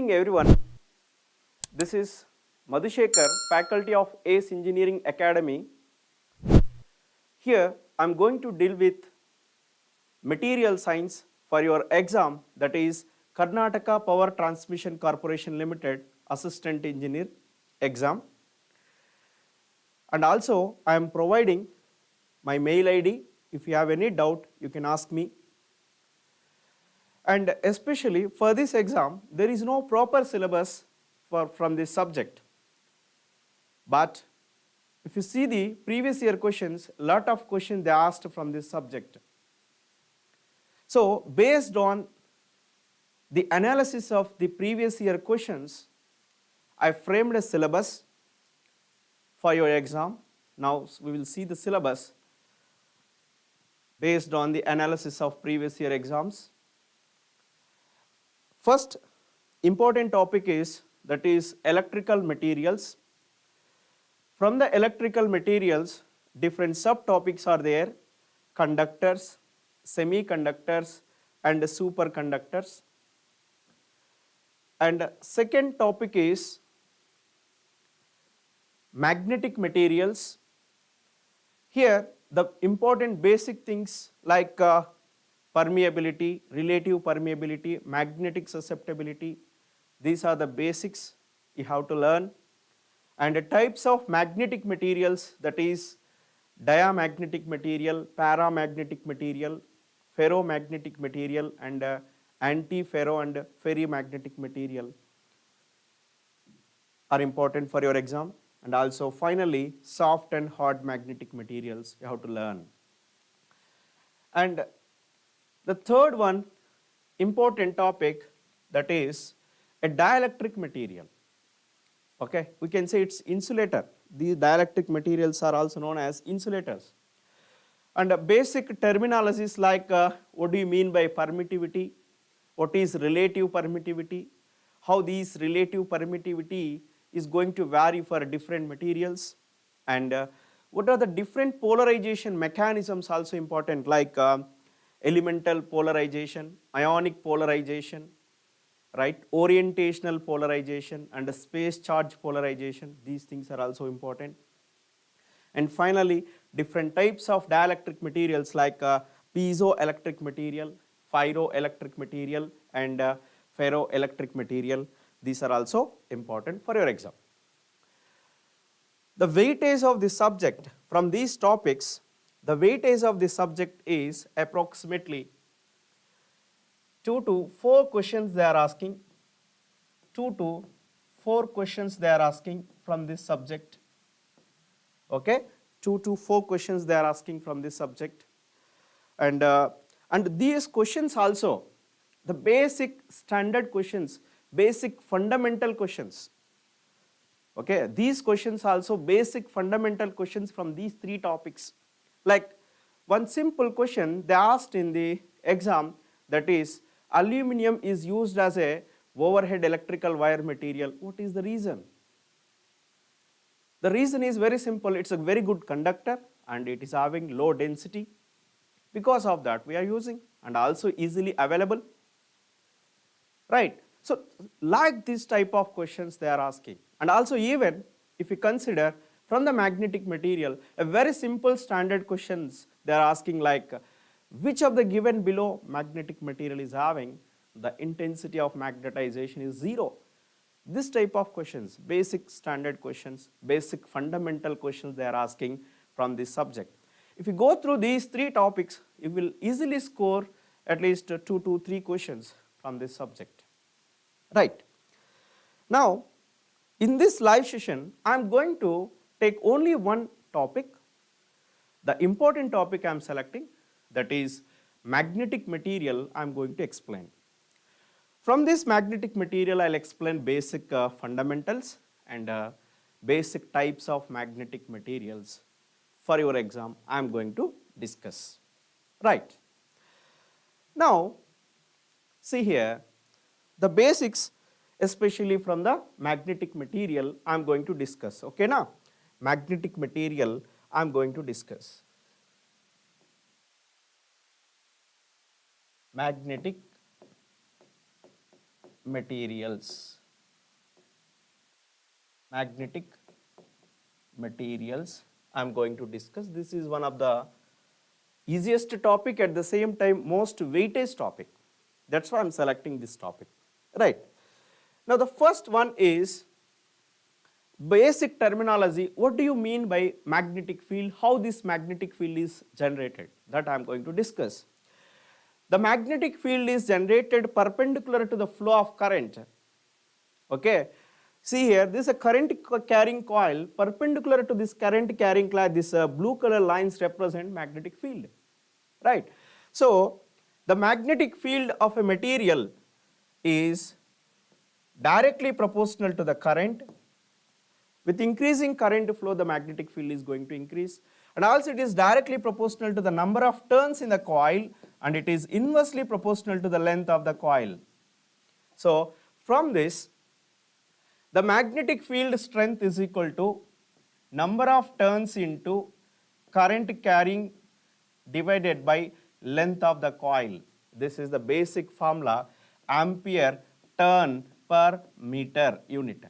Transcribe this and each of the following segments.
evening everyone. This is Madhusekhar, faculty of ACE Engineering Academy. Here I am going to deal with material science for your exam, that is Karnataka Power Transmission Corporation Limited Assistant Engineer exam. And also I am providing my mail ID. If you have any doubt, you can ask me. And especially for this exam, there is no proper syllabus from this subject. But if you see the previous year questions, lot of questions they asked from this subject. So based on the analysis of the previous year questions, I framed a syllabus for your exam. Now we will see the syllabus based on the analysis of previous year exams. First important topic is electrical materials. From the electrical materials, different subtopics are there: conductors, semiconductors and superconductors. And second topic is magnetic materials. Here the important basic things like permeability, relative permeability, magnetic susceptibility, these are the basics you have to learn. And the types of magnetic materials, that is diamagnetic material, paramagnetic material, ferromagnetic material and antiferro and ferrimagnetic material are important for your exam. And also finally soft and hard magnetic materials you have to learn. And the third one important topic, that is a dielectric material. Okay, we can say it's insulator. These dielectric materials are also known as insulators. And basic terminologies like what do you mean by permittivity, what is relative permittivity, how these relative permittivity is going to vary for different materials, and what are the different polarization mechanisms also important, like elemental polarization, ionic polarization, right, orientational polarization and space charge polarization. These things are also important. And finally different types of dielectric materials like piezoelectric material, pyroelectric material and ferroelectric material. These are also important for your exam. The weightage of the subject from these topics, the weightage of the subject is approximately 2 to 4 questions they are asking. 2 to 4 questions they are asking from this subject. Okay, 2 to 4 questions they are asking from this subject. And these questions also, the basic standard questions, basic fundamental questions. Okay, these questions also basic fundamental questions from these 3 topics. Like one simple question they asked in the exam, that is aluminum is used as a overhead electrical wire material. What is the reason? The reason is very simple. It's a very good conductor and it is having low density. Because of that we are using, and also easily available. Right. So like this type of questions they are asking. And also even if you consider from the magnetic material, a very simple standard questions they are asking, like which of the given below magnetic material is having the intensity of magnetization is 0. This type of questions, basic standard questions, basic fundamental questions they are asking from this subject. If you go through these 3 topics, you will easily score at least 2 to 3 questions from this subject. Right. Now in this live session I am going to take only one topic, the important topic I am selecting, that is magnetic material I am going to explain. From this magnetic material I will explain basic fundamentals and basic types of magnetic materials for your exam I am going to discuss. Right. Now see here the basics, especially from the magnetic material I am going to discuss. Okay, now magnetic material I am going to discuss. Magnetic materials. magnetic materials I am going to discuss. This is one of the easiest topic, at the same time most weightage topic. That's why I am selecting this topic. Right. Now the first one is basic terminology. What do you mean by magnetic field? How this magnetic field is generated? That I am going to discuss. The magnetic field is generated perpendicular to the flow of current. Okay. See here, this is a current carrying coil. Perpendicular to this current carrying coil, this blue color lines represent magnetic field. Right. So the magnetic field of a material is directly proportional to the current. With increasing current flow, the magnetic field is going to increase, and also it is directly proportional to the number of turns in the coil, and it is inversely proportional to the length of the coil. So from this, the magnetic field strength is equal to number of turns into current carrying divided by length of the coil. This is the basic formula, ampere turn per meter unit.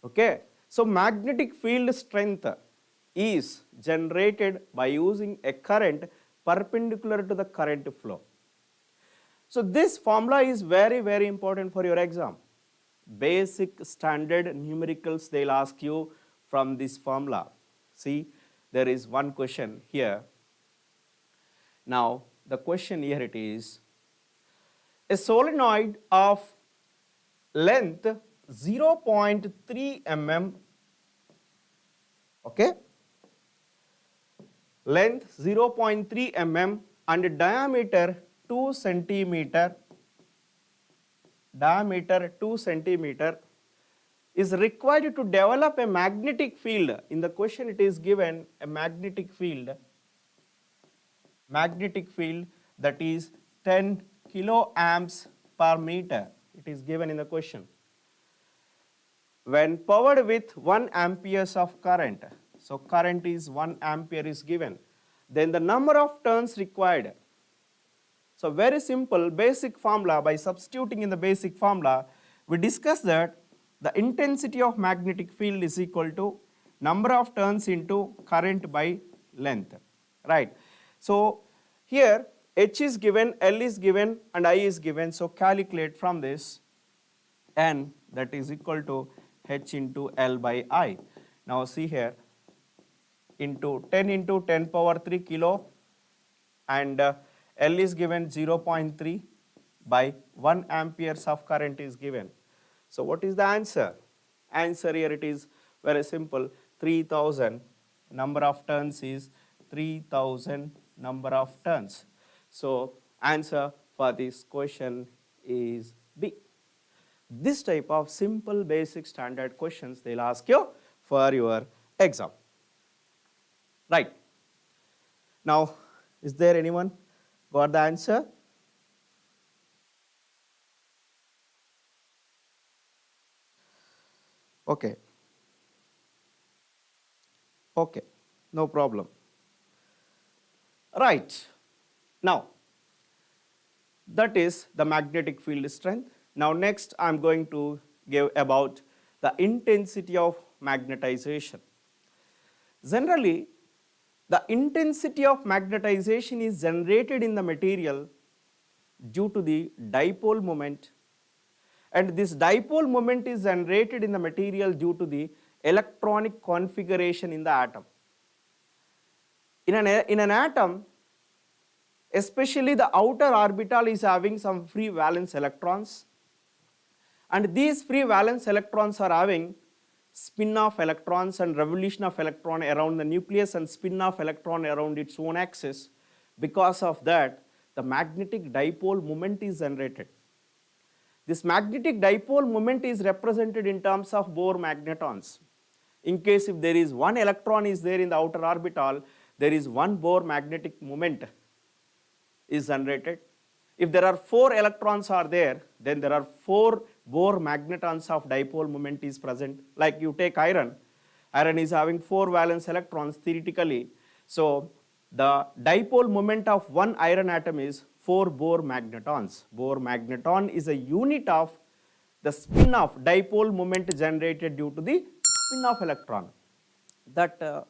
Okay. So magnetic field strength is generated by using a current perpendicular to the current flow. So this formula is very, very important for your exam. Basic standard numericals, they'll ask you from this formula. See, there is one question here. Now the question here it is, a solenoid of length 0.3 mm, okay, length 0.3 mm and diameter 2 centimeter, is required to develop a magnetic field. In the question it is given a magnetic field that is 10 kiloamps per meter. It is given in the question. When powered with 1 amperes of current, so current is 1 ampere is given, then the number of turns required. So very simple basic formula, by substituting in the basic formula, we discussed that the intensity of magnetic field is equal to number of turns into current by length, right. So here H is given, L is given and I is given, so calculate from this, N that is equal to H into L by I. Now see here, into 10 power 3 kilo and L is given 0.3 by 1 amperes of current is given. So what is the answer? Answer here it is very simple, 3000, number of turns is 3000 number of turns. So answer for this question is B. This type of simple basic standard questions they'll ask you for your exam. Right. Now, is there anyone got the answer? Okay. Okay, no problem. Right. Now, that is the magnetic field strength. Now next I am going to give about the intensity of magnetization. Generally, the intensity of magnetization is generated in the material due to the dipole moment, and this dipole moment is generated in the material due to the electronic configuration in the atom. In an atom, especially the outer orbital is having some free valence electrons, and these free valence electrons are having spin of electrons and revolution of electron around the nucleus and spin of electron around its own axis. Because of that, the magnetic dipole moment is generated. This magnetic dipole moment is represented in terms of Bohr magnetons. In case if there is one electron is there in the outer orbital, there is one Bohr magnetic moment is generated. If there are 4 electrons are there, then there are 4 Bohr magnetons of dipole moment is present. Like you take iron, iron is having 4 valence electrons theoretically. So the dipole moment of one iron atom is 4 Bohr magnetons. Bohr magneton is a unit of the spin off dipole moment generated due to the spin off electron. That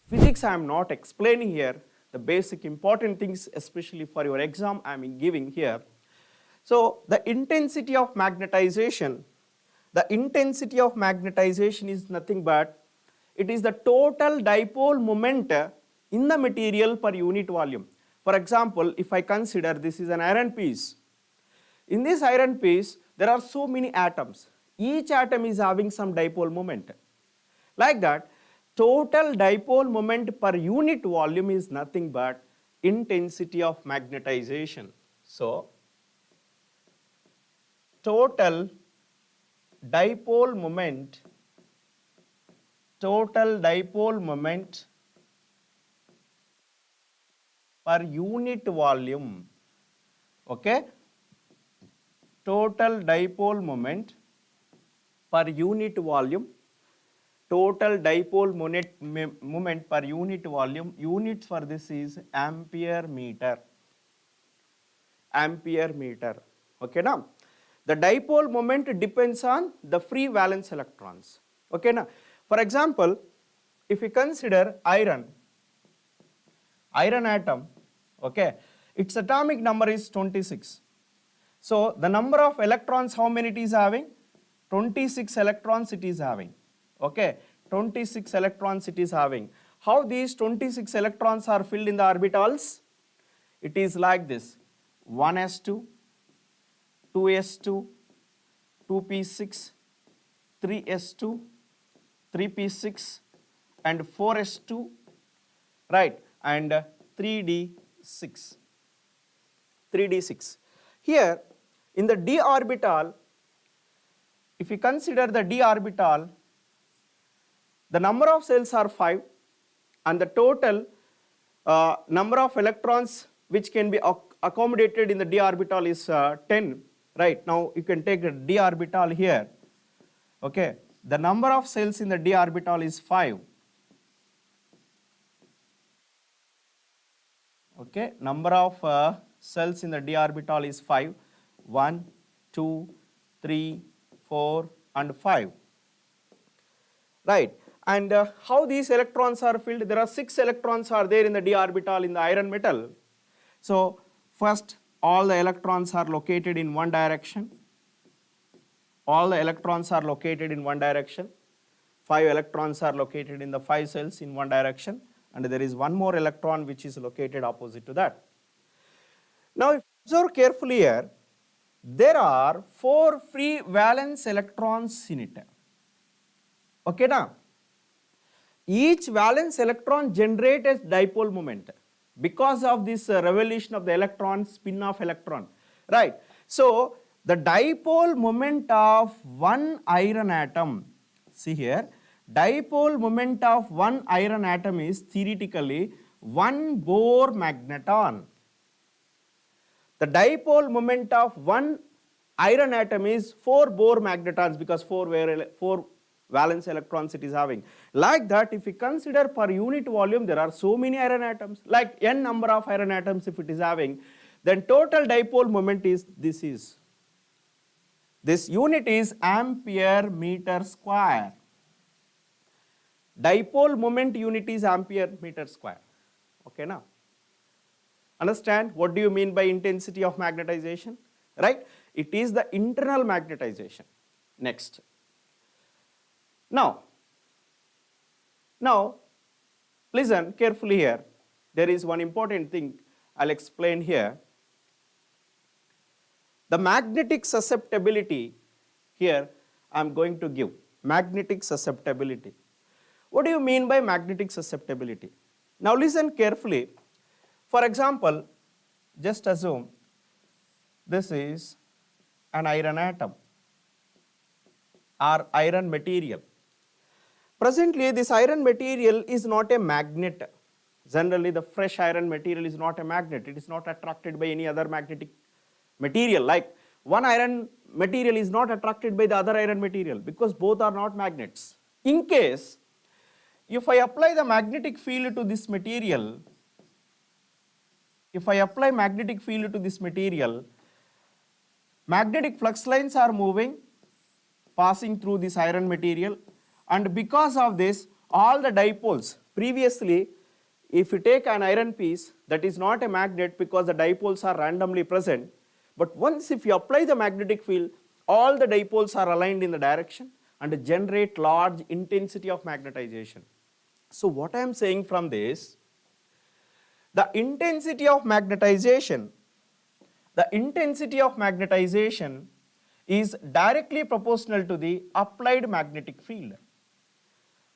physics I am not explaining here, the basic important things especially for your exam I am giving here. So the intensity of magnetization is nothing but it is the total dipole moment in the material per unit volume. For example, if I consider this is an iron piece, in this iron piece there are so many atoms, each atom is having some dipole moment. Like that, total dipole moment per unit volume is nothing but intensity of magnetization. So total dipole moment per unit volume, okay, total dipole moment per unit volume, total dipole moment per unit volume, unit for this is ampere meter, okay now. The dipole moment depends on the free valence electrons, okay now. For example, if we consider iron atom, okay, its atomic number is 26. So the number of electrons, how many it is having? 26 electrons it is having, okay, 26 electrons it is having. How these 26 electrons are filled in the orbitals? It is like this: 1s2, 2s2, 2p6, 3s2, 3p6 and 4s2, right, and 3d6. Here in the d orbital, if you consider the d orbital, the number of cells are 5 and the total number of electrons which can be accommodated in the d orbital is 10, right. Now you can take a d orbital here, okay, the number of cells in the d orbital is 5, okay, number of cells in the d orbital is 5, 1, 2, 3, 4 and 5, right. And how these electrons are filled? There are 6 electrons are there in the d orbital in the iron metal. So first all the electrons are located in one direction, 5 electrons are located in one direction, 5 electrons are located in the 5 cells in one direction, and there is one more electron which is located opposite to that. Now if you observe carefully here, there are 4 free valence electrons in it, okay now. Each valence electron generates a dipole moment because of this revolution of the electron, spin off electron, right. So the dipole moment of one iron atom, see here, dipole moment of one iron atom is theoretically 1 Bohr magneton. The dipole moment of one iron atom is 4 Bohr magnetons because 4 valence electrons it is having. Like that, if we consider per unit volume, there are so many iron atoms, like n number of iron atoms if it is having, then total dipole moment is this unit is ampere meter square. Dipole moment unit is ampere meter square, okay now. Understand what do you mean by intensity of magnetization, right? It is the internal magnetization. Next. Now listen carefully here. There is one important thing I'll explain here. The magnetic susceptibility here I'm going to give. Magnetic susceptibility. What do you mean by magnetic susceptibility? Now listen carefully. For example, just assume this is an iron atom or iron material. Presently, this iron material is not a magnet. Generally, the fresh iron material is not a magnet. It is not attracted by any other magnetic material. Like one iron material is not attracted by the other iron material because both are not magnets. In case, if I apply the magnetic field to this material, magnetic flux lines are moving passing through this iron material, and because of this all the dipoles, previously if you take an iron piece, that is not a magnet because the dipoles are randomly present, but once if you apply the magnetic field, all the dipoles are aligned in the direction and generate large intensity of magnetization. So what I am saying from this, the intensity of magnetization is directly proportional to the applied magnetic field.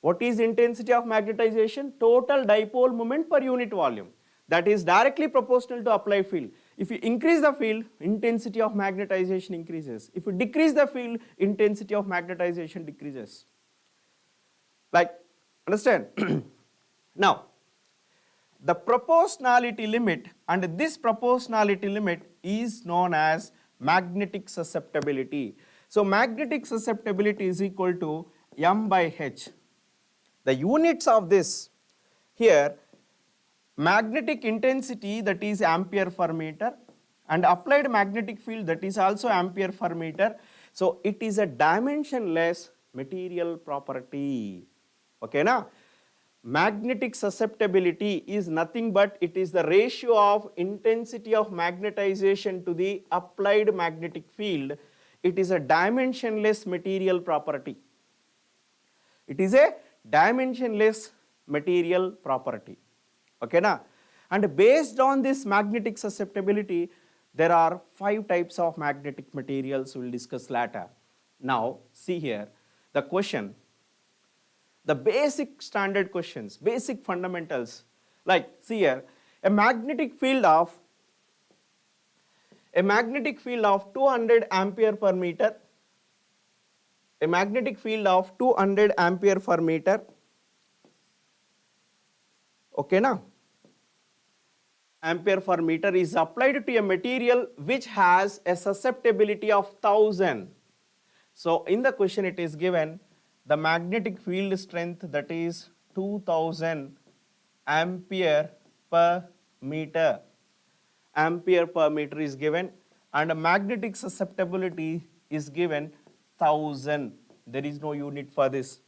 What is intensity of magnetization? Total dipole moment per unit volume. That is directly proportional to applied field. If you increase the field, intensity of magnetization increases. If you decrease the field, intensity of magnetization decreases. Like, understand? Now, the proportionality limit, and this proportionality limit is known as magnetic susceptibility. So magnetic susceptibility is equal to m by h. The units of this here, magnetic intensity, that is ampere per meter, and applied magnetic field, that is also ampere per meter. So it is a dimensionless material property. Okay, na? Magnetic susceptibility is nothing but it is the ratio of intensity of magnetization to the applied magnetic field. It is a dimensionless material property. It is a dimensionless material property. Okay, na? And based on this magnetic susceptibility, there are 5 types of magnetic materials we will discuss later. Now, see here the question, the basic standard questions, basic fundamentals, like see here, a magnetic field of 200 ampere per meter, a magnetic field of 200 ampere per meter, okay na, ampere per meter is applied to a material which has a susceptibility of 1000. So in the question it is given the magnetic field strength, that is 2000 ampere per meter. Ampere per meter is given, and a magnetic susceptibility is given 1000. There is no unit for this.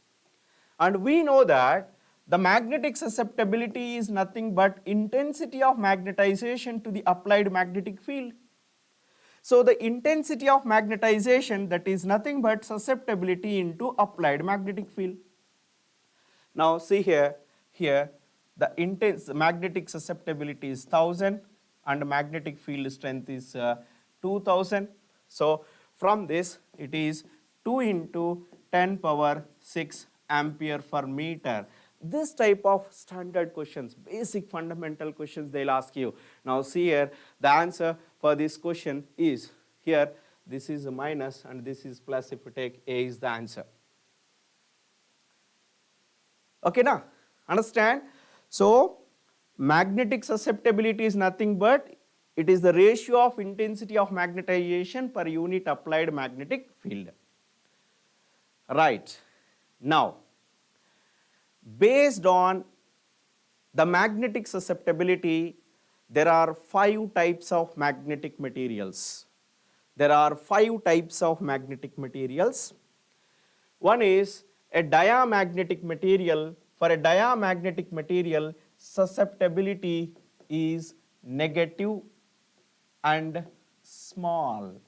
And we know that the magnetic susceptibility is nothing but intensity of magnetization to the applied magnetic field. So the intensity of magnetization, that is nothing but susceptibility into applied magnetic field. Now see here the magnetic susceptibility is 1000 and magnetic field strength is 2000. So from this it is 2 into 10 power 6 ampere per meter. This type of standard questions, basic fundamental questions they will ask you. Now see here, the answer for this question is here, this is a minus and this is plus. If you take A is the answer. Okay, now understand? So magnetic susceptibility is nothing but it is the ratio of intensity of magnetization per unit applied magnetic field. Right. Now, based on the magnetic susceptibility, there are 5 types of magnetic materials. There are 5 types of magnetic materials. One is a diamagnetic material. For a diamagnetic material, susceptibility is negative and small.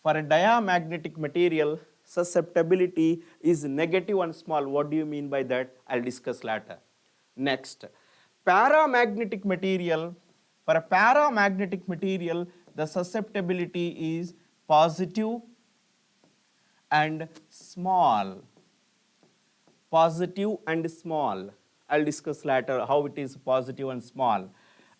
For a diamagnetic material, susceptibility is negative and small. What do you mean by that? I'll discuss later. Next, paramagnetic material. For a paramagnetic material, the susceptibility is positive and small. Positive and small. I'll discuss later how it is positive and small.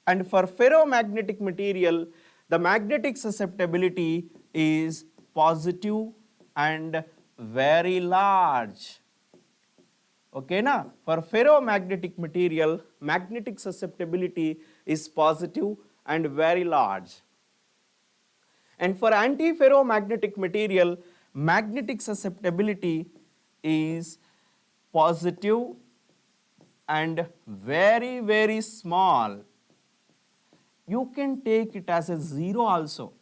And for ferromagnetic material, the magnetic susceptibility is positive and very large. Okay, na? For ferromagnetic material, magnetic susceptibility is positive and very large. And for antiferromagnetic material, magnetic susceptibility is positive and very, very small. You can take it as a 0 also.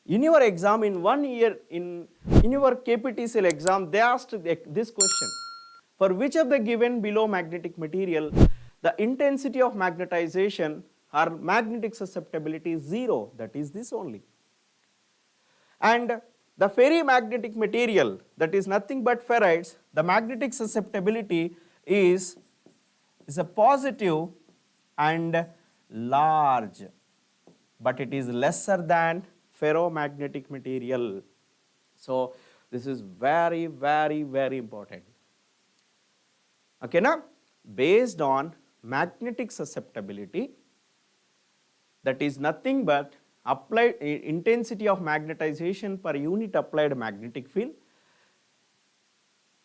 In your exam, in 1 year, in your KPTCL exam, they asked this question. For which of the given below magnetic material, the intensity of magnetization or magnetic susceptibility is 0, that is this only. And the ferrimagnetic material, that is nothing but ferrites, the magnetic susceptibility is a positive and large, but it is lesser than ferromagnetic material. So this is very, very, very important. Okay, now based on magnetic susceptibility, that is nothing but applied intensity of magnetization per unit applied magnetic field.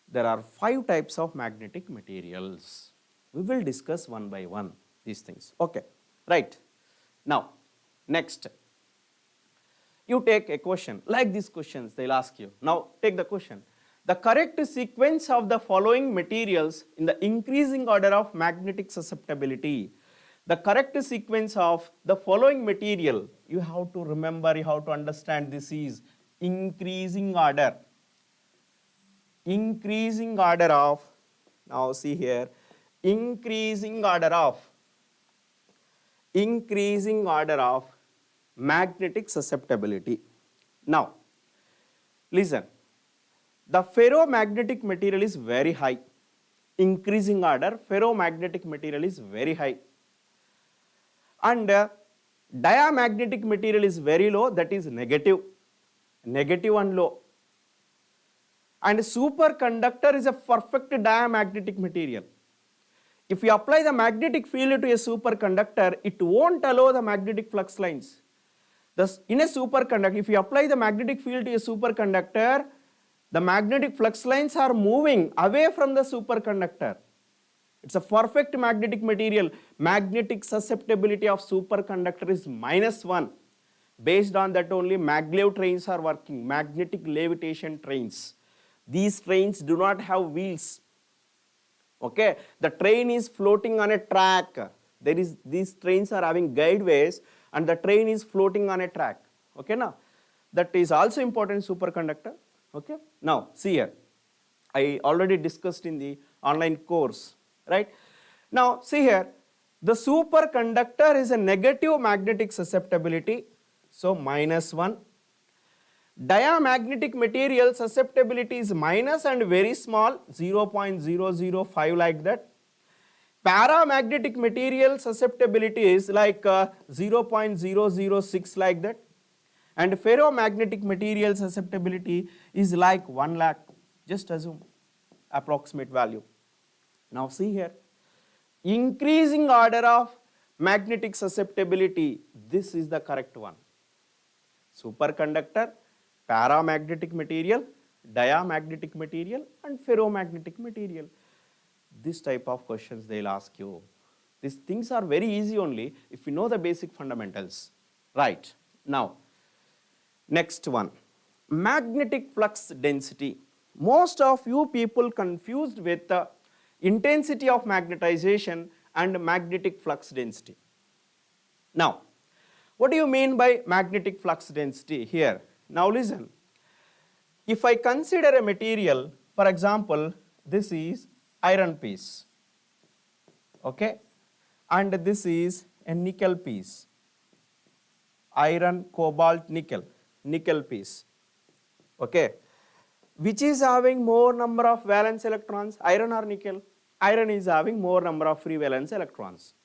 There are 5 types of magnetic materials. We will discuss one by one these things. Okay, right. Now, next, you take a question like these questions they'll ask you. Now, take the question. The correct sequence of the following materials in the increasing order of magnetic susceptibility. The correct sequence of the following material, you have to remember, you have to understand this is increasing order. Increasing order of, now see here, increasing order of magnetic susceptibility. Now, listen, the ferromagnetic material is very high. Increasing order, ferromagnetic material is very high. And diamagnetic material is very low, that is negative and low. And superconductor is a perfect diamagnetic material. If you apply the magnetic field to a superconductor, it won't allow the magnetic flux lines. Thus, in a superconductor, if you apply the magnetic field to a superconductor, the magnetic flux lines are moving away from the superconductor. It's a perfect magnetic material. Magnetic susceptibility of superconductor is -1. Based on that only maglev trains are working, magnetic levitation trains. These trains do not have wheels. Okay, the train is floating on a track. These trains are having guideways and the train is floating on a track. Okay, now that is also important in superconductor. Okay, now see here, I already discussed in the online course, right? Now see here, the superconductor is a negative magnetic susceptibility, so -1. Diamagnetic material susceptibility is minus and very small, 0.005 like that. Paramagnetic material susceptibility is like 0.006 like that. And ferromagnetic material susceptibility is like 1 lakh. Just assume approximate value. Now see here, increasing order of magnetic susceptibility, this is the correct one. Superconductor, paramagnetic material, diamagnetic material and ferromagnetic material. This type of questions they'll ask you. These things are very easy only if you know the basic fundamentals. Right. Now, next one, magnetic flux density. Most of you people confused with the intensity of magnetization and magnetic flux density. Now, what do you mean by magnetic flux density here? Now listen, if I consider a material, for example, this is iron piece, okay, and this is a nickel piece, iron, cobalt, nickel piece, okay, which is having more number of valence electrons, iron or nickel? Iron is having more number of free valence electrons.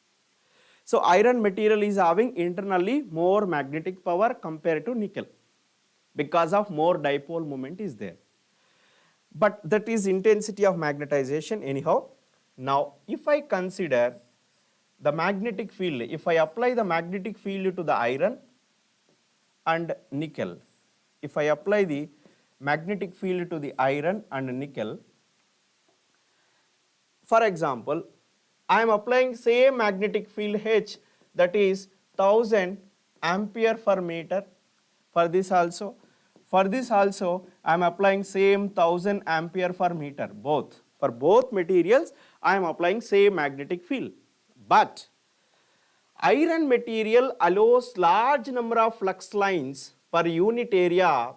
So iron material is having internally more magnetic power compared to nickel, because of more dipole moment is there. But that is intensity of magnetization anyhow. Now if I consider the magnetic field, if I apply the magnetic field to the iron and nickel, if I apply the magnetic field to the iron and nickel, for example, I am applying same magnetic field H, that is 1000 ampere per meter. For this also I am applying same 1000 ampere per meter, both. For both materials I am applying same magnetic field. But iron material allows large number of flux lines per unit area,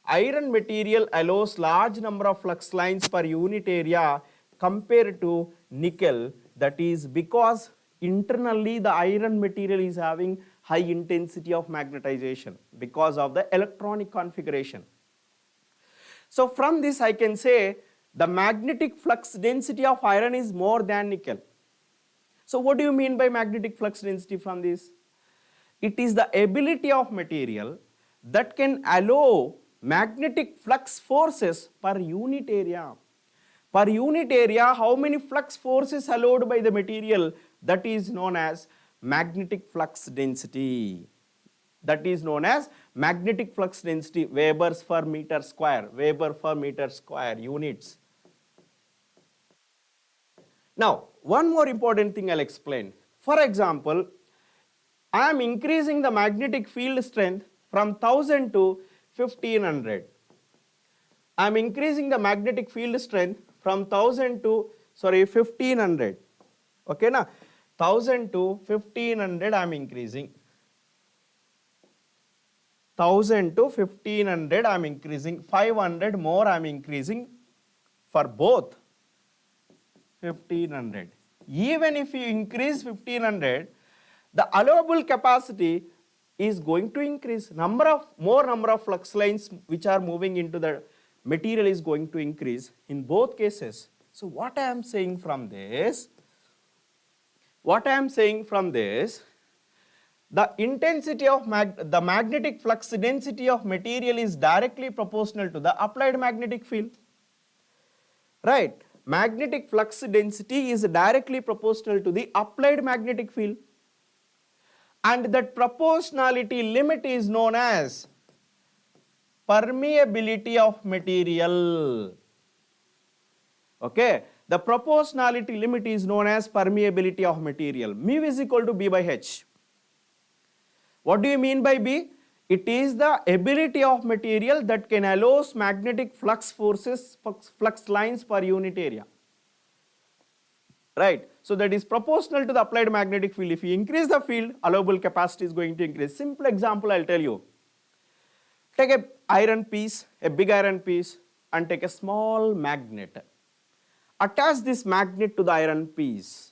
iron material allows large number of flux lines per unit area compared to nickel. That is because internally the iron material is having high intensity of magnetization because of the electronic configuration. So from this I can say the magnetic flux density of iron is more than nickel. So what do you mean by magnetic flux density from this? It is the ability of material that can allow magnetic flux forces per unit area. Per unit area, how many flux forces allowed by the material, that is known as magnetic flux density. That is known as magnetic flux density, Webers per meter square, Weber per meter square units. Now, one more important thing I'll explain. For example, I am increasing the magnetic field strength from 1000 to 1500. I am increasing the magnetic field strength from 1000 to 1500. Okay, na? 1000 to 1500 I am increasing. 1000 to 1500 I am increasing. 500 more I am increasing for both 1500. Even if you increase 1500, the allowable capacity is going to increase. More number of flux lines which are moving into the material is going to increase in both cases. So what I am saying from this, the intensity of the magnetic flux density of material is directly proportional to the applied magnetic field. Right? Magnetic flux density is directly proportional to the applied magnetic field. And that proportionality limit is known as permeability of material. Okay, the proportionality limit is known as permeability of material. Mu is equal to B by H. What do you mean by B? It is the ability of material that can allow magnetic flux forces, flux lines per unit area. Right? So that is proportional to the applied magnetic field. If you increase the field, allowable capacity is going to increase. Simple example I will tell you. Take a iron piece, a big iron piece, and take a small magnet. Attach this magnet to the iron piece.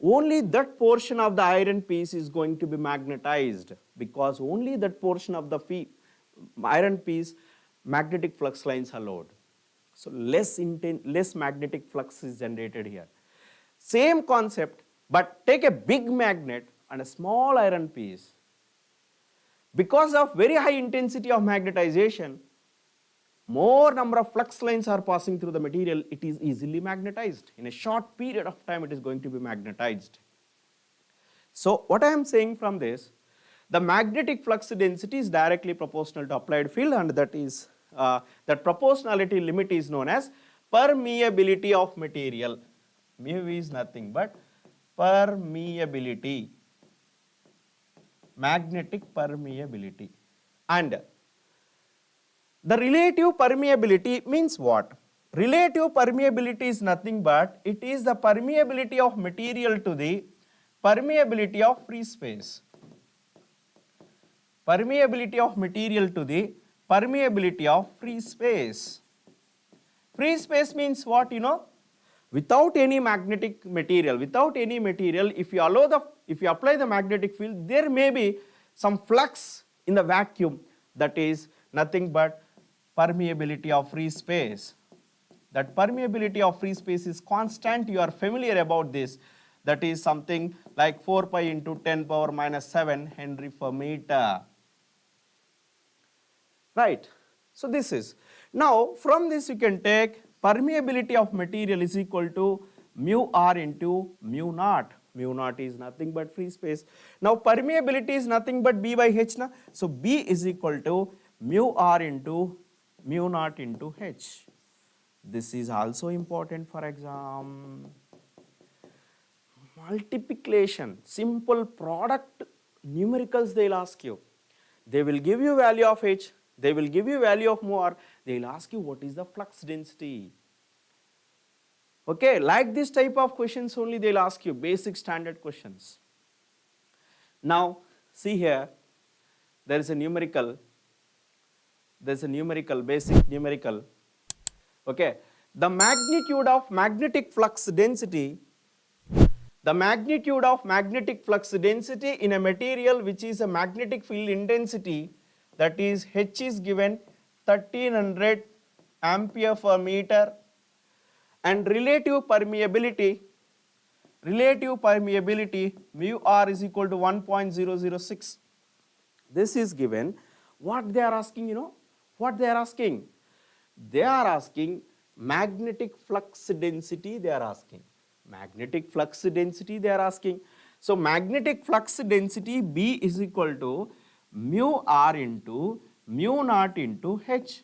Only that portion of the iron piece is going to be magnetized because only that portion of the iron piece magnetic flux lines allowed. So less magnetic flux is generated here. Same concept, but take a big magnet and a small iron piece. Because of very high intensity of magnetization, more number of flux lines are passing through the material, it is easily magnetized. In a short period of time, it is going to be magnetized. So what I am saying from this, the magnetic flux density is directly proportional to applied field, and that is that proportionality limit is known as permeability of material. Mu is nothing but permeability, magnetic permeability. And the relative permeability means what? Relative permeability is nothing but it is the permeability of material to the permeability of free space. Permeability of material to the permeability of free space. Free space means what, you know? Without any magnetic material, if you apply the magnetic field, there may be some flux in the vacuum, that is nothing but permeability of free space. That permeability of free space is constant, you are familiar about this. That is something like 4 pi into 10 power minus 7 Henry per meter. Right? So this is. Now from this you can take permeability of material is equal to mu r into mu naught. Mu naught is nothing but free space. Now permeability is nothing but B by H. Na? So B is equal to mu r into mu naught into H. This is also important for exam. Multiplication, simple product numericals they will ask you. They will give you value of H, they will give you value of mu r, they will ask you what is the flux density. Okay, like this type of questions only they will ask you, basic standard questions. Now see here, there is a numerical, basic numerical. Okay, the magnitude of magnetic flux density, the magnitude of magnetic flux density in a material which is a magnetic field intensity, that is H is given 1300 ampere per meter, and relative permeability mu r is equal to 1.006. This is given. What they are asking, you know, what they are asking? They are asking magnetic flux density, they are asking. Magnetic flux density they are asking. So magnetic flux density B is equal to mu r into mu naught into H.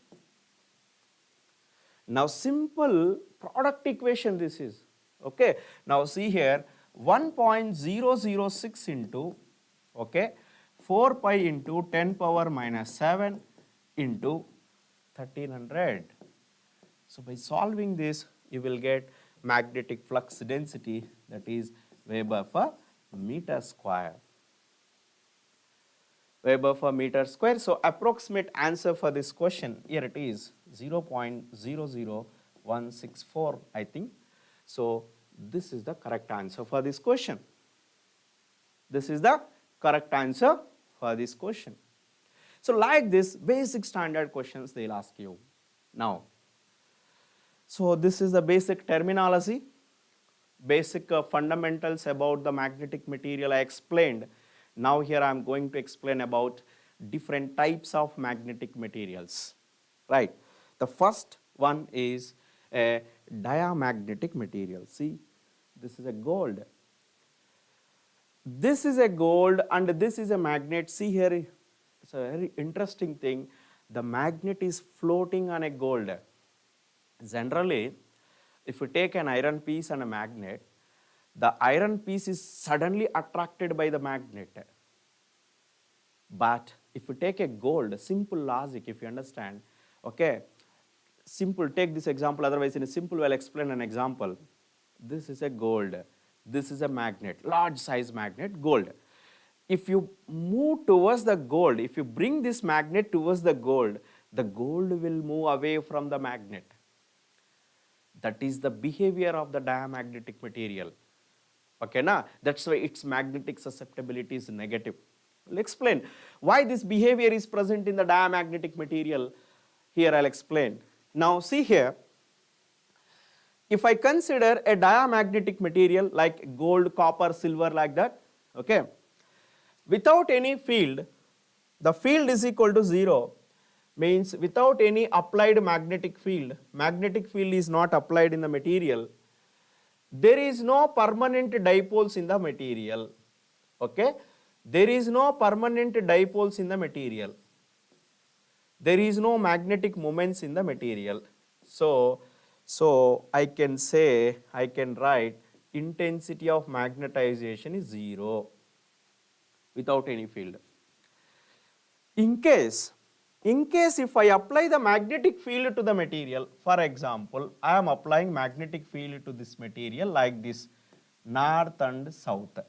Now simple product equation this is. Okay. Now see here 1.006 into, okay, 4 pi into 10 power minus 7 into 1300. So by solving this, you will get magnetic flux density, that is Weber per meter square. Weber per meter square. So approximate answer for this question, here it is 0.00164, I think. So this is the correct answer for this question. This is the correct answer for this question. So like this, basic standard questions they'll ask you. Now, so this is the basic terminology, basic fundamentals about the magnetic material I explained. Now here I am going to explain about different types of magnetic materials. Right. The first one is a diamagnetic material. See, this is a gold. This is a gold and this is a magnet. See here, it's a very interesting thing. The magnet is floating on a gold. Generally, if you take an iron piece and a magnet, the iron piece is suddenly attracted by the magnet. But if you take a gold, simple logic, if you understand, okay, simple, take this example, otherwise in a simple way I'll explain an example. This is a gold, this is a magnet, large size magnet, gold. If you move towards the gold, if you bring this magnet towards the gold will move away from the magnet. That is the behavior of the diamagnetic material. Okay, na? That's why its magnetic susceptibility is negative. I'll explain why this behavior is present in the diamagnetic material. Here I'll explain. Now see here, if I consider a diamagnetic material like gold, copper, silver, like that, okay, without any field, the field is equal to 0, means without any applied magnetic field is not applied in the material, there is no permanent dipoles in the material. Okay, there is no permanent dipoles in the material. There is no magnetic moments in the material. So I can say, I can write intensity of magnetization is 0 without any field. In case if I apply the magnetic field to the material, for example, I am applying magnetic field to this material like this, north and south.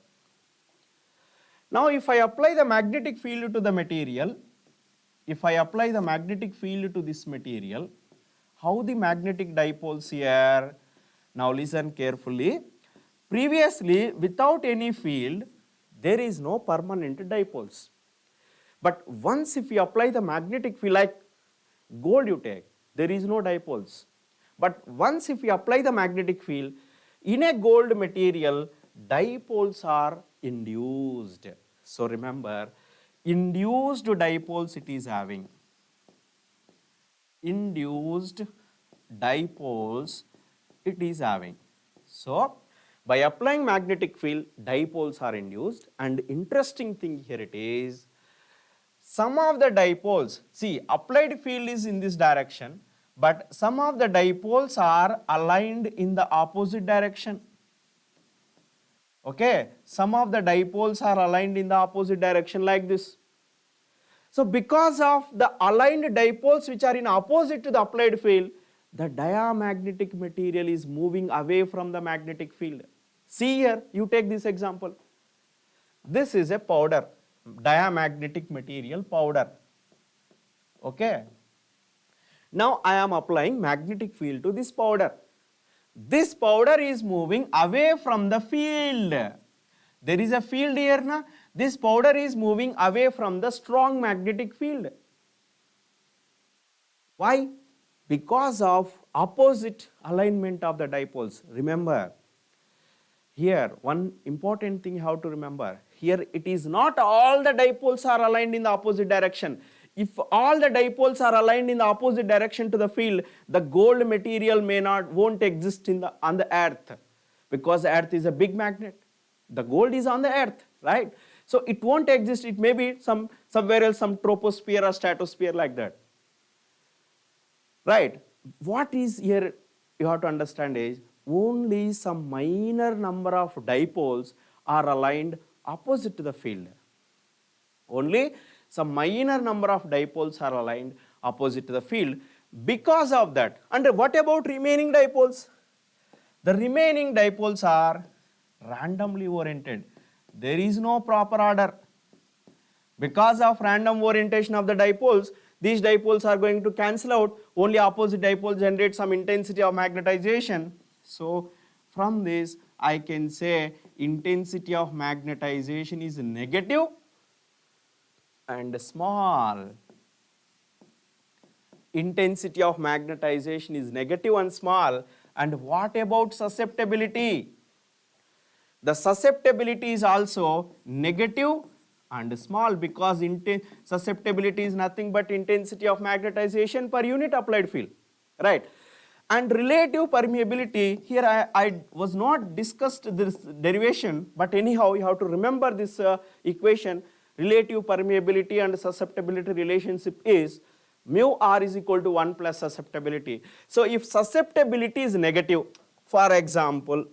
Now if I apply the magnetic field to the material, if I apply the magnetic field to this material, how the magnetic dipoles here? Now listen carefully. Previously, without any field, there is no permanent dipoles. But once if you apply the magnetic field, like gold you take, there is no dipoles. But once if you apply the magnetic field, in a gold material, dipoles are induced. So remember, induced dipoles it is having. Induced dipoles it is having. So by applying magnetic field, dipoles are induced, and interesting thing here it is, some of the dipoles, see, applied field is in this direction, but some of the dipoles are aligned in the opposite direction. Okay, some of the dipoles are aligned in the opposite direction like this. So because of the aligned dipoles which are in opposite to the applied field, the diamagnetic material is moving away from the magnetic field. See here, you take this example. This is a powder. diamagnetic material powder. Okay. Now I am applying magnetic field to this powder. This powder is moving away from the field. There is a field here na. This powder is moving away from the strong magnetic field. Why? Because of opposite alignment of the dipoles. Remember, here one important thing you have to remember. Here it is not all the dipoles are aligned in the opposite direction. If all the dipoles are aligned in the opposite direction to the field, the gold material won't exist on the earth, because the earth is a big magnet. The gold is on the earth, right? So it won't exist. It may be somewhere else, some troposphere or stratosphere like that. Right? What is here you have to understand is only some minor number of dipoles are aligned opposite to the field. Only some minor number of dipoles are aligned opposite to the field. Because of that, and what about remaining dipoles? The remaining dipoles are randomly oriented. There is no proper order. Because of random orientation of the dipoles, these dipoles are going to cancel out. Only opposite dipole generate some intensity of magnetization. So from this I can say intensity of magnetization is negative and small. Intensity of magnetization is negative and small. And what about susceptibility? The susceptibility is also negative and small, because susceptibility is nothing but intensity of magnetization per unit applied field, right? And relative permeability, here I was not discussed this derivation, but anyhow you have to remember this equation. Relative permeability and susceptibility relationship is mu r is equal to 1 plus susceptibility. So if susceptibility is negative, for example,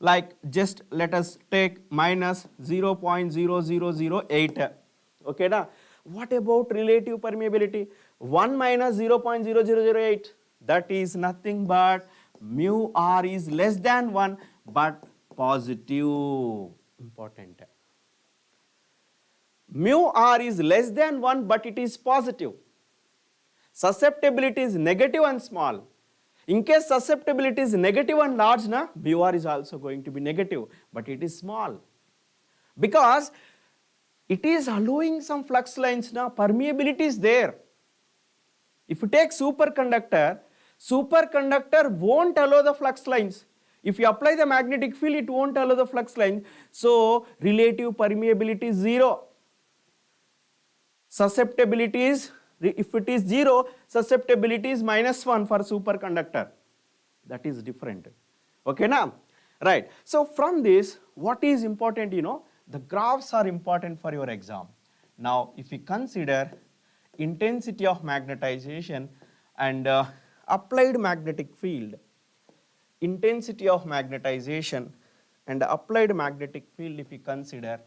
like just let us take minus 0.0008, okay na? What about relative permeability? 1 minus 0.0008, that is nothing but mu r is less than 1 but positive. Important. Mu r is less than 1 but it is positive. Susceptibility is negative and small. In case susceptibility is negative and large, mu r is also going to be negative, but it is small. Because it is allowing some flux lines, permeability is there. If you take superconductor won't allow the flux lines. If you apply the magnetic field, it won't allow the flux lines. So relative permeability is 0. Susceptibility is, if it is 0, susceptibility is -1 for superconductor. That is different. Okay now? Right. So from this, what is important, the graphs are important for your exam. Now if we consider intensity of magnetization and applied magnetic field, intensity of magnetization and applied magnetic field, if we consider,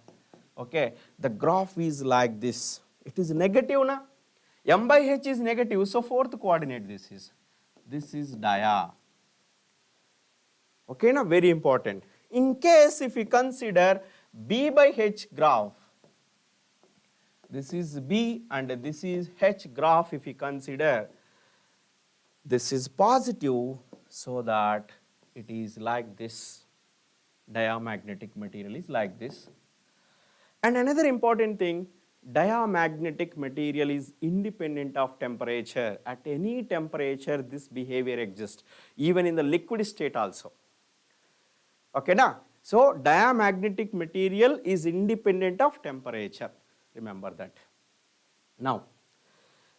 okay, the graph is like this. It is negative, na? M by H is negative, so fourth coordinate this is dia. Okay, na? Very important. In case if we consider B by H graph, this is B and this is H graph, if we consider, this is positive, so that it is like this. Diamagnetic material is like this. And another important thing, diamagnetic material is independent of temperature. At any temperature this behavior exists, even in the liquid state also. Okay na? So diamagnetic material is independent of temperature. Remember that. Now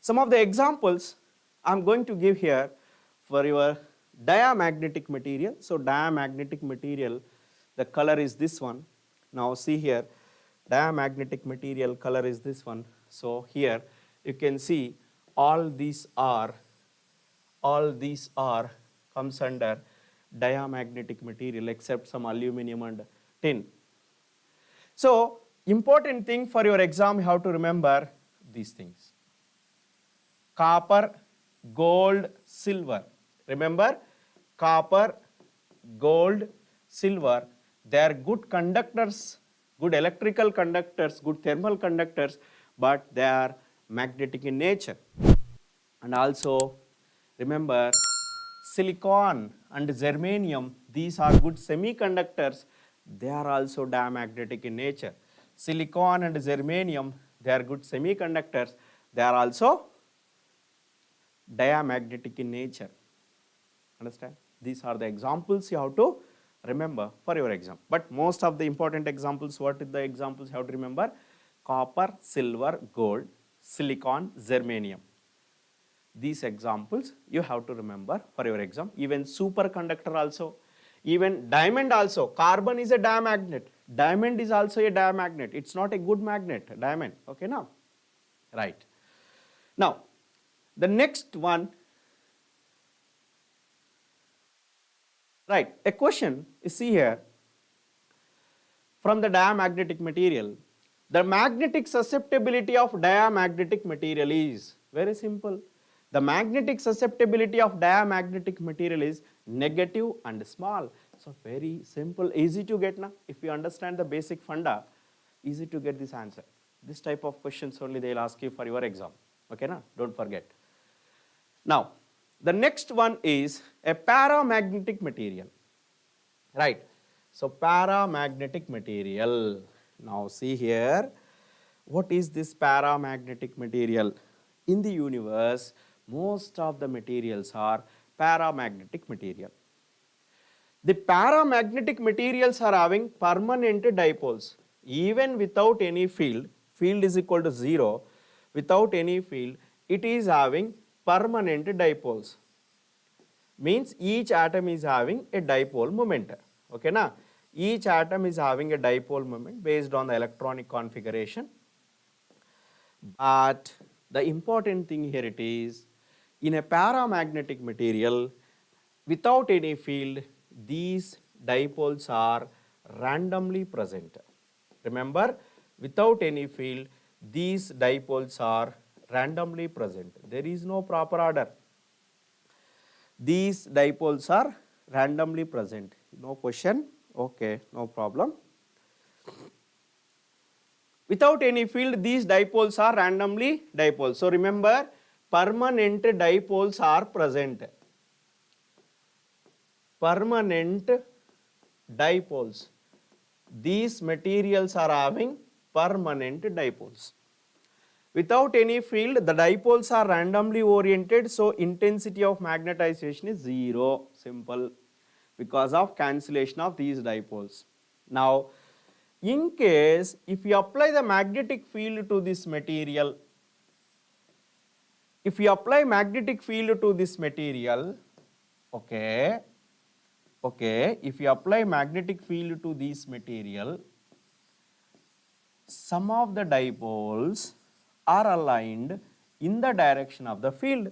some of the examples I am going to give here for your diamagnetic material. So diamagnetic material, the color is this one. Now see here, diamagnetic material color is this one. So here you can see all these are comes under diamagnetic material except some aluminum and tin. So important thing for your exam, you have to remember these things. Copper, gold, silver. Remember, copper, gold, silver, they are good conductors good electrical conductors, good thermal conductors, but they are magnetic in nature. And also remember, silicon and germanium, these are good semiconductors, they are also diamagnetic in nature. Silicon and germanium, they are good semiconductors, they are also diamagnetic in nature. Understand? These are the examples you have to remember for your exam. But most of the important examples, what are the examples you have to remember? Copper, silver, gold, silicon, germanium. These examples you have to remember for your exam. Even superconductor also, even diamond also. Carbon is a diamagnet. Diamond is also a diamagnet. It's not a good magnet, diamond. Okay, now? Right. Now, the next one, right, a question you see here from the diamagnetic material. The magnetic susceptibility of diamagnetic material is very simple. The magnetic susceptibility of diamagnetic material is negative and small. So very simple, easy to get now. If you understand the basic funda, easy to get this answer. This type of questions only they will ask you for your exam. Okay, na? Don't forget. Now, the next one is a paramagnetic material. Right. So paramagnetic material. Now see here, what is this paramagnetic material? In the universe, most of the materials are paramagnetic material. The paramagnetic materials are having permanent dipoles. Even without any field, field is equal to 0, without any field, it is having permanent dipoles. Means each atom is having a dipole moment. Okay, na? Each atom is having a dipole moment based on the electronic configuration. But the important thing here it is, in a paramagnetic material, without any field, these dipoles are randomly present. Remember, without any field, these dipoles are randomly present. There is no proper order. These dipoles are randomly present. No question? Okay, no problem. Without any field, these dipoles are randomly dipoles. So remember, permanent dipoles are present. Permanent dipoles. These materials are having permanent dipoles. Without any field, the dipoles are randomly oriented, so intensity of magnetization is 0, simple, because of cancellation of these dipoles. Now, in case if you apply the magnetic field to this material, if you apply magnetic field to this material, okay, if you apply magnetic field to this material, some of the dipoles are aligned in the direction of the field.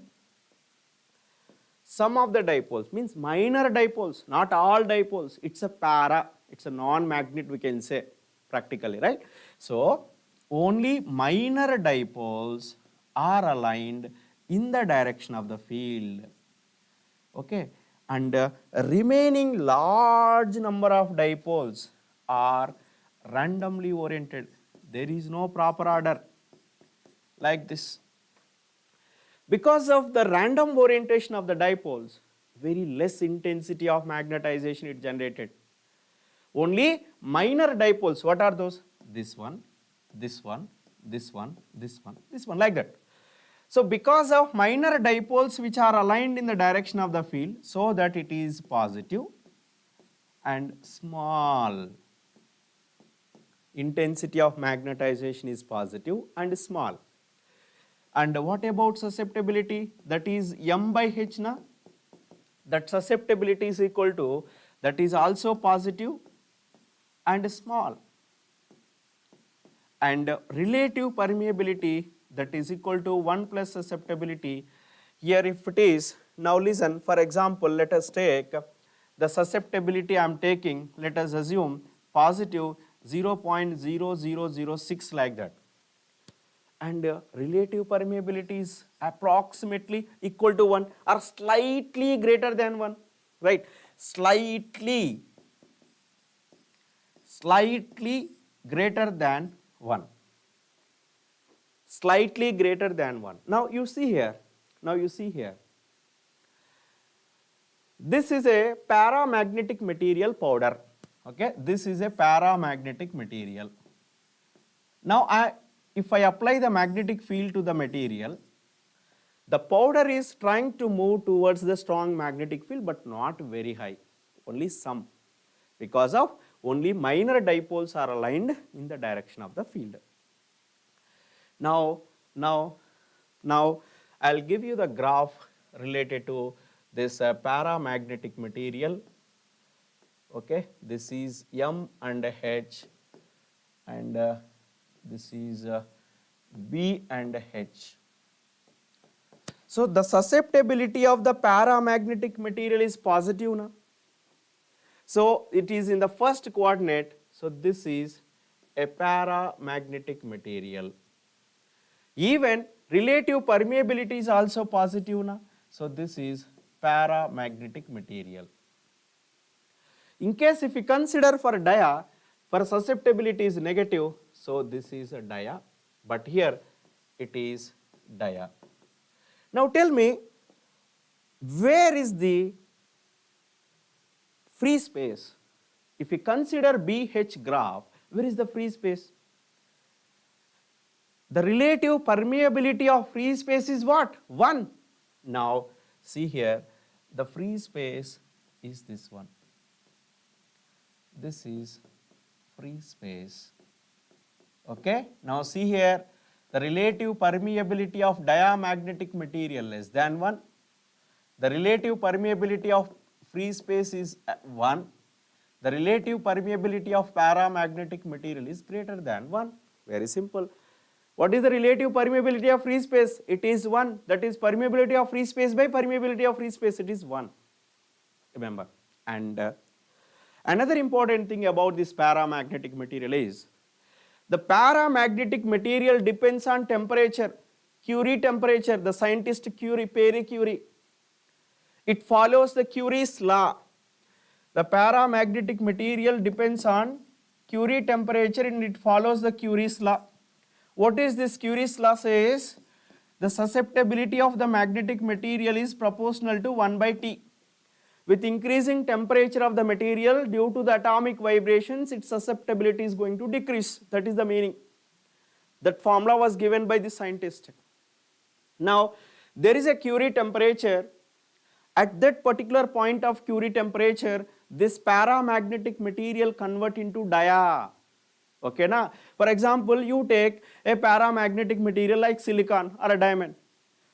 Some of the dipoles means minor dipoles, not all dipoles. It's a para, it's a non-magnet we can say practically, right? So only minor dipoles are aligned in the direction of the field. Okay, and remaining large number of dipoles are randomly oriented. There is no proper order. Like this. Because of the random orientation of the dipoles, very less intensity of magnetization is generated. Only minor dipoles, what are those? This one, this one, this one, this one, this one, like that. So because of minor dipoles which are aligned in the direction of the field, so that it is positive and small. Intensity of magnetization is positive and small. And what about susceptibility? That is m by h na? That susceptibility is equal to, that is also positive and small. And relative permeability, that is equal to 1 plus susceptibility. Here if it is, now listen, for example, let us take the susceptibility I am taking, let us assume positive 0.0006 like that. And relative permeability is approximately equal to 1 or slightly greater than 1, right? Slightly greater than 1. Slightly greater than 1. Now you see here. This is a paramagnetic material powder. Okay, this is a paramagnetic material. Now if I apply the magnetic field to the material, the powder is trying to move towards the strong magnetic field but not very high, only some, because of only minor dipoles are aligned in the direction of the field. Now I'll give you the graph related to this paramagnetic material. Okay, this is M and H, and this is B and H. So the susceptibility of the paramagnetic material is positive now. So it is in the first coordinate. So this is a paramagnetic material. Even relative permeability is also positive now. So this is paramagnetic material. In case if we consider for dia, for susceptibility is negative, so this is a dia, but here it is dia. Now tell me, where is the free space? If we consider BH graph, where is the free space? The relative permeability of free space is what? 1. Now see here, the free space is this one. This is free space. Okay, now see here, the relative permeability of diamagnetic material less than 1. The relative permeability of free space is 1. The relative permeability of paramagnetic material is greater than 1. Very simple. What is the relative permeability of free space? It is 1. That is permeability of free space by permeability of free space. It is 1. Remember. And another important thing about this paramagnetic material is, the paramagnetic material depends on temperature. Curie temperature, the scientist Curie. It follows the Curie's law. The paramagnetic material depends on Curie temperature and it follows the Curie's law. What is this Curie's law says? The susceptibility of the magnetic material is proportional to 1 by T. With increasing temperature of the material due to the atomic vibrations, its susceptibility is going to decrease. That is the meaning. That formula was given by the scientist. Now, there is a Curie temperature. At that particular point of Curie temperature, this paramagnetic material convert into dia. Okay, na? For example, you take a paramagnetic material like silicon or a diamond.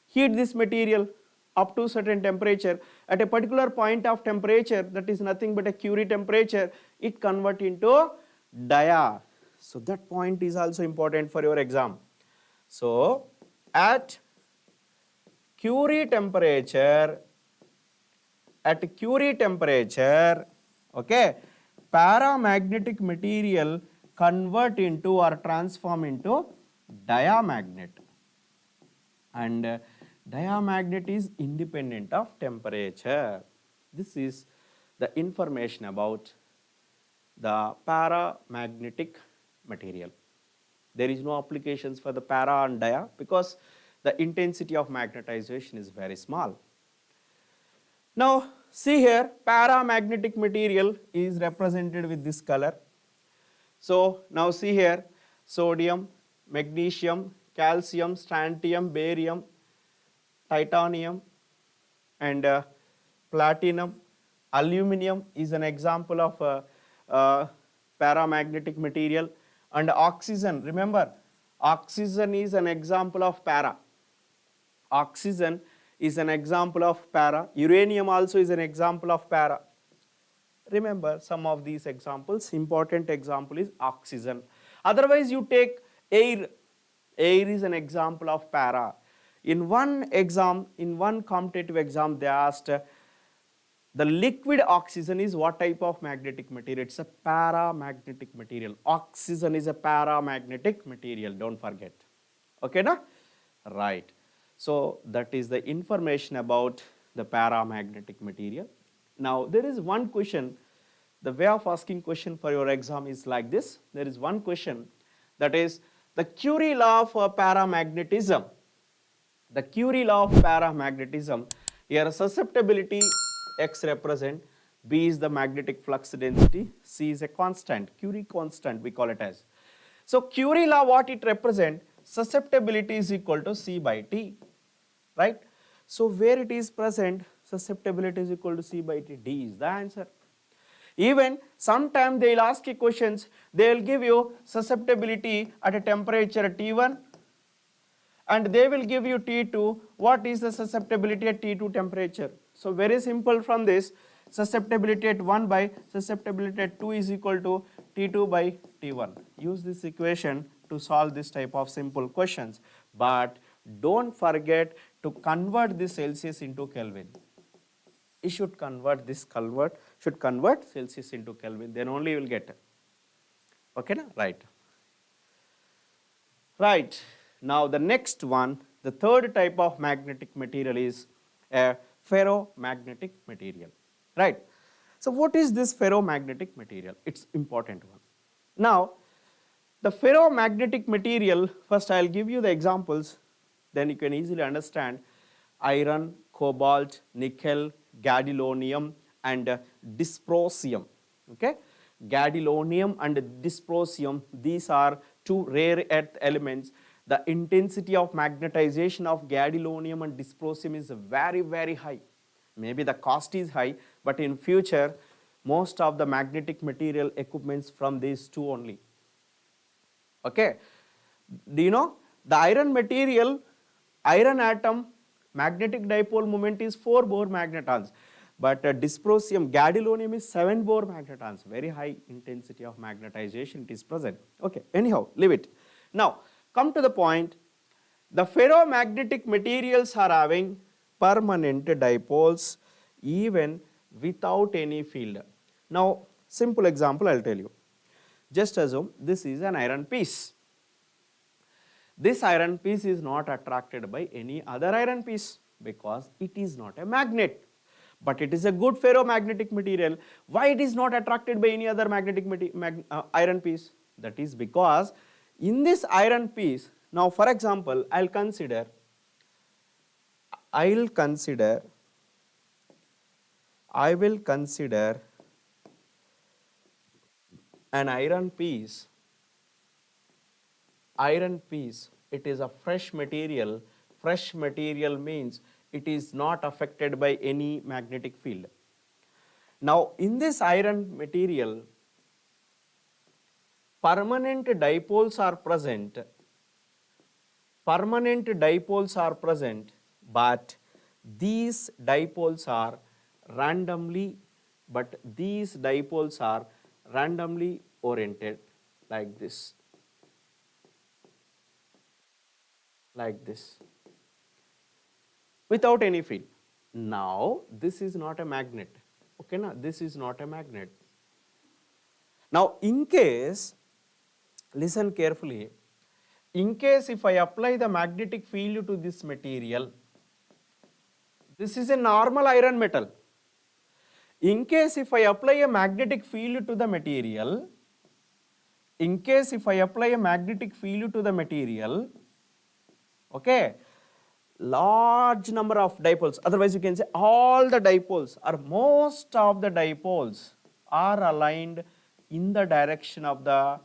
Heat this material up to certain temperature. At a particular point of temperature, that is nothing but a Curie temperature, it convert into dia. So that point is also important for your exam. So at Curie temperature, okay, paramagnetic material convert into or transform into diamagnet, and diamagnet is independent of temperature. This is the information about the paramagnetic material. There is no applications for the para and dia because the intensity of magnetization is very small. Now see here, paramagnetic material is represented with this color. So now see here, sodium, magnesium, calcium, strontium, barium, titanium, and platinum. Aluminum is an example of paramagnetic material, and oxygen. Remember, oxygen is an example of para. Oxygen is an example of para. Uranium also is an example of para. Remember some of these examples. Important example is oxygen. Otherwise you take air. Air is an example of para. In one exam, in one competitive exam, they asked the liquid oxygen is what type of magnetic material? It's a paramagnetic material. Oxygen is a paramagnetic material, don't forget. Okay, na? Right. So that is the information about the paramagnetic material. Now there is one question The way of asking question for your exam is like this. There is one question, that is the Curie law for paramagnetism. The Curie law of paramagnetism, here susceptibility X represent, B is the magnetic flux density, C is a constant, Curie constant we call it as. So Curie law, what it represent, susceptibility is equal to C by T, right? So where it is present, susceptibility is equal to C by T, D is the answer. Even sometime they will ask you questions, they will give you susceptibility at a temperature T1 and they will give you T2, what is the susceptibility at T2 temperature. So very simple from this, susceptibility at 1 by susceptibility at 2 is equal to T2 by T1. Use this equation to solve this type of simple questions, but don't forget to convert this Celsius into Kelvin. You should convert Celsius into Kelvin, then only you will get it. Okay, na? Right. Right. Now the next one, the third type of magnetic material is a ferromagnetic material. Right. So what is this ferromagnetic material? It's important one. Now the ferromagnetic material, first I will give you the examples, then you can easily understand. Iron, cobalt, nickel, gadolinium and dysprosium. Okay, gadolinium and dysprosium, these are two rare earth elements. The intensity of magnetization of gadolinium and dysprosium is very, very high. Maybe the cost is high, but in future most of the magnetic material equipments from these two only. Okay, do you know the iron material, iron atom magnetic dipole moment is 4 Bohr magnetons, but dysprosium, gadolinium is 7 Bohr magnetons, very high intensity of magnetization it is present. Okay, anyhow, leave it. Now come to the point, the ferromagnetic materials are having permanent dipoles even without any field. Now simple example I will tell you. Just assume this is an iron piece. This iron piece is not attracted by any other iron piece because it is not a magnet, but it is a good ferromagnetic material. Why it is not attracted by any other magnetic iron piece? That is because in this iron piece, now for example, I will consider an iron piece, it is a fresh material. Fresh material means it is not affected by any magnetic field. Now in this iron material, permanent dipoles are present, but these dipoles are randomly oriented like this, without any field. Now this is not a magnet. Okay, now this is not a magnet. Now in case, listen carefully, in case if I apply the magnetic field to this material, this is a normal iron metal. In case if I apply a magnetic field to the material, okay, large number of dipoles, otherwise you can say all the dipoles or most of the dipoles are aligned in the direction of the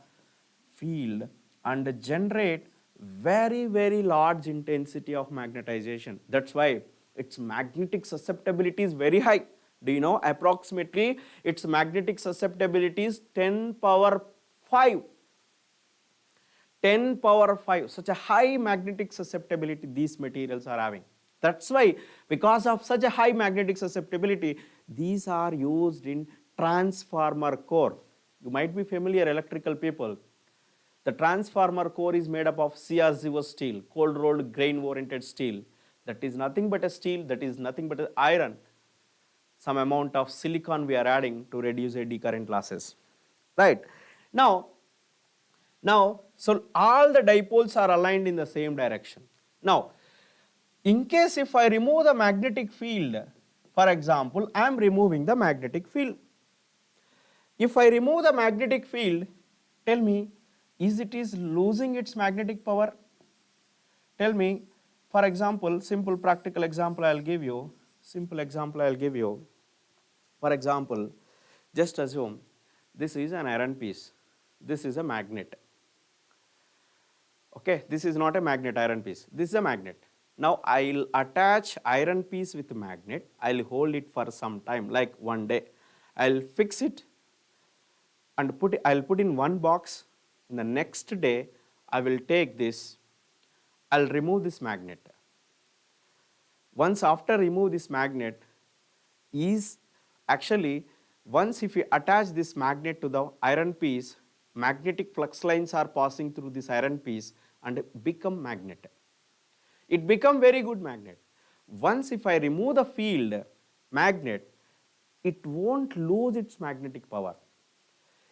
field and generate very, very large intensity of magnetization. That's why its magnetic susceptibility is very high. Do you know approximately its magnetic susceptibility is 10 power 5. 10 power 5, such a high magnetic susceptibility these materials are having. That's why, because of such a high magnetic susceptibility, these are used in transformer core. You might be familiar, electrical people. The transformer core is made up of CR0 steel, cold rolled grain oriented steel. That is nothing but a steel, that is nothing but an iron. Some amount of silicon we are adding to reduce eddy current losses. Right. Now, so all the dipoles are aligned in the same direction. Now, in case if I remove the magnetic field, for example, I am removing the magnetic field. If I remove the magnetic field, tell me, is it is losing its magnetic power? Tell me, for example, simple practical example I will give you. Simple example I will give you. For example, just assume this is an iron piece. This is a magnet. Okay, this is not a magnet, iron piece. This is a magnet. Now I'll attach iron piece with magnet. I'll hold it for some time, like one day. I'll fix it and I'll put in one box. In the next day, I will take this. I'll remove this magnet. Once after remove this magnet, is actually once if you attach this magnet to the iron piece, magnetic flux lines are passing through this iron piece and become magnet. It become very good magnet. Once if I remove the field magnet, it won't lose its magnetic power.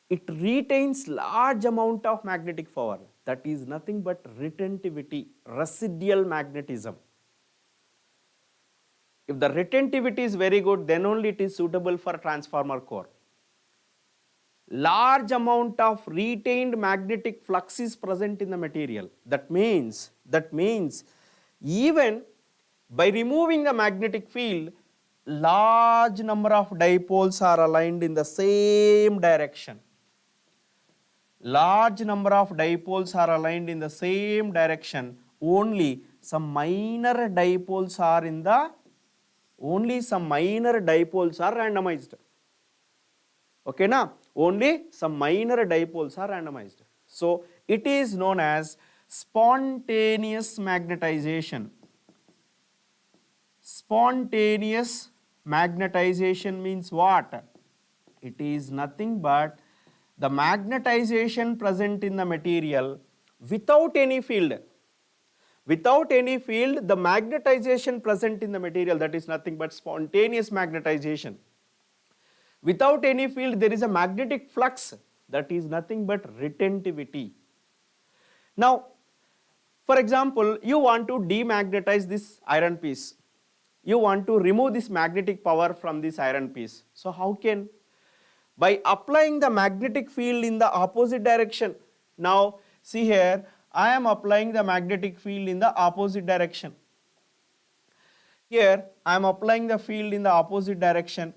It retains large amount of magnetic power. That is nothing but retentivity, residual magnetism. If the retentivity is very good, then only it is suitable for transformer core. Large amount of retained magnetic flux is present in the material. That means even by removing the magnetic field, large number of dipoles are aligned in the same direction. Large number of dipoles are aligned in the same direction. Only some minor dipoles are randomized. Okay, na? Only some minor dipoles are randomized. So it is known as spontaneous magnetization. Spontaneous magnetization means what? It is nothing but the magnetization present in the material without any field. Without any field, the magnetization present in the material, that is nothing but spontaneous magnetization. Without any field, there is a magnetic flux, that is nothing but retentivity. Now, for example, you want to demagnetize this iron piece. You want to remove this magnetic power from this iron piece. So how can? By applying the magnetic field in the opposite direction. Now see here, I am applying the magnetic field in the opposite direction. Here I am applying the field in the opposite direction.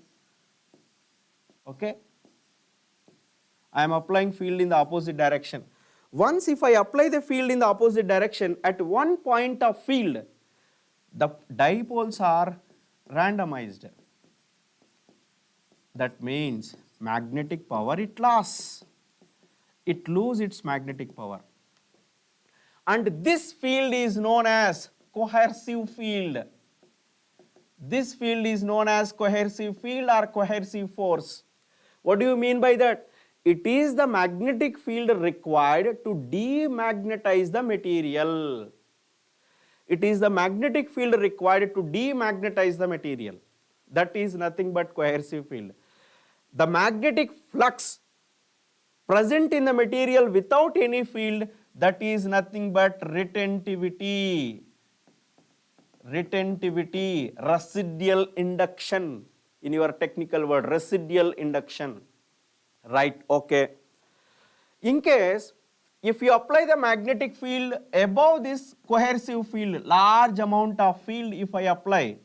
Okay, I am applying field in the opposite direction. Once if I apply the field in the opposite direction, at one point of field, the dipoles are randomized. That means magnetic power it loses. It loses its magnetic power. And this field is known as coercive field. This field is known as coercive field or coercive force. What do you mean by that? It is the magnetic field required to demagnetize the material. It is the magnetic field required to demagnetize the material. That is nothing but coercive field. The magnetic flux present in the material without any field, that is nothing but retentivity. Retentivity, residual induction, in your technical word, residual induction. Right, okay. In case, if you apply the magnetic field above this coercive field, large amount of field if I apply,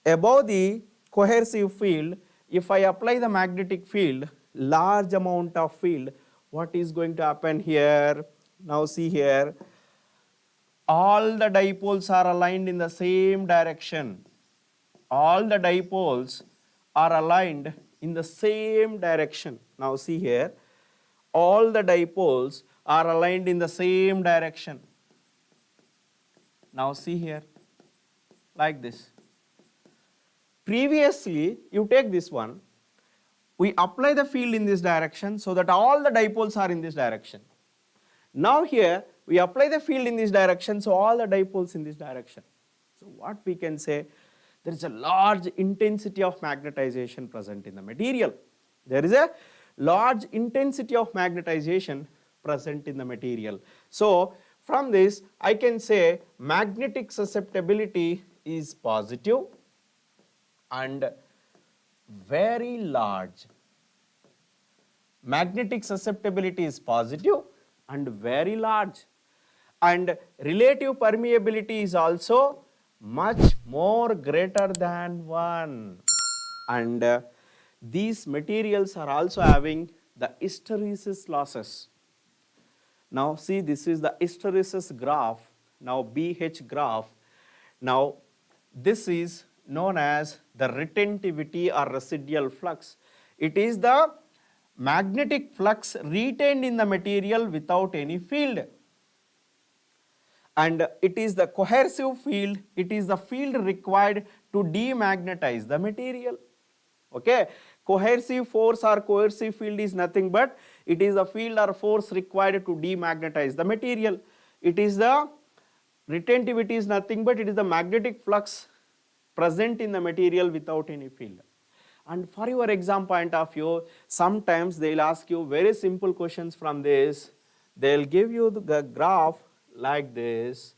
above the coercive field, if I apply the magnetic field, large amount of field, what is going to happen here? Now see here, all the dipoles are aligned in the same direction. All the dipoles are aligned in the same direction. Now see here, all the dipoles are aligned in the same direction. Now see here, like this. Previously, you take this one, we apply the field in this direction so that all the dipoles are in this direction. Now here, we apply the field in this direction, so all the dipoles in this direction. So what we can say, there is a large intensity of magnetization present in the material. There is a large intensity of magnetization present in the material. So from this, I can say magnetic susceptibility is positive and very large. magnetic susceptibility is positive and very large, and relative permeability is also much more greater than 1, and these materials are also having the hysteresis losses. Now see, this is the hysteresis graph, now BH graph. Now this is known as the retentivity or residual flux. It is the magnetic flux retained in the material without any field. And it is the coercive field, it is the field required to demagnetize the material. Okay, coercive force or coercive field is nothing but it is the field or force required to demagnetize the material. It is the retentivity is nothing but it is the magnetic flux present in the material without any field. And for your exam point of view, sometimes they will ask you very simple questions from this. They will give you the graph like this.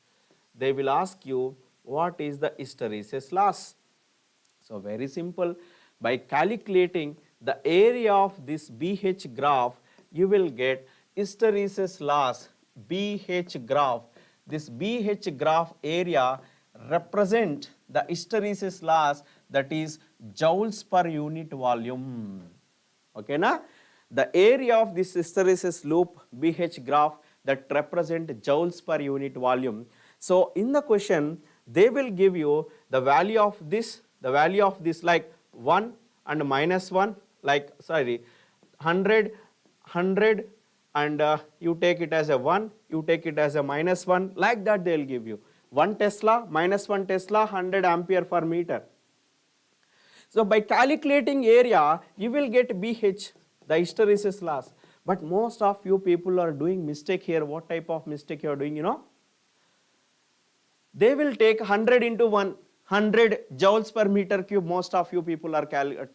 They will ask you what is the hysteresis loss. So very simple, by calculating the area of this BH graph, you will get hysteresis loss BH graph. This BH graph area represent the hysteresis loss, that is joules per unit volume. Okay na? The area of this hysteresis loop BH graph that represent joules per unit volume. So in the question they will give you the value of this like 1 and minus 1, like 100 and you take it as a 1, you take it as a minus 1, like that they will give you 1 Tesla, minus 1 Tesla, 100 ampere per meter. So by calculating area, you will get BH, the hysteresis loss. But most of you people are doing mistake here. What type of mistake you are doing, you know? They will take 100 into 1, 100 joules per meter cube, most of you people are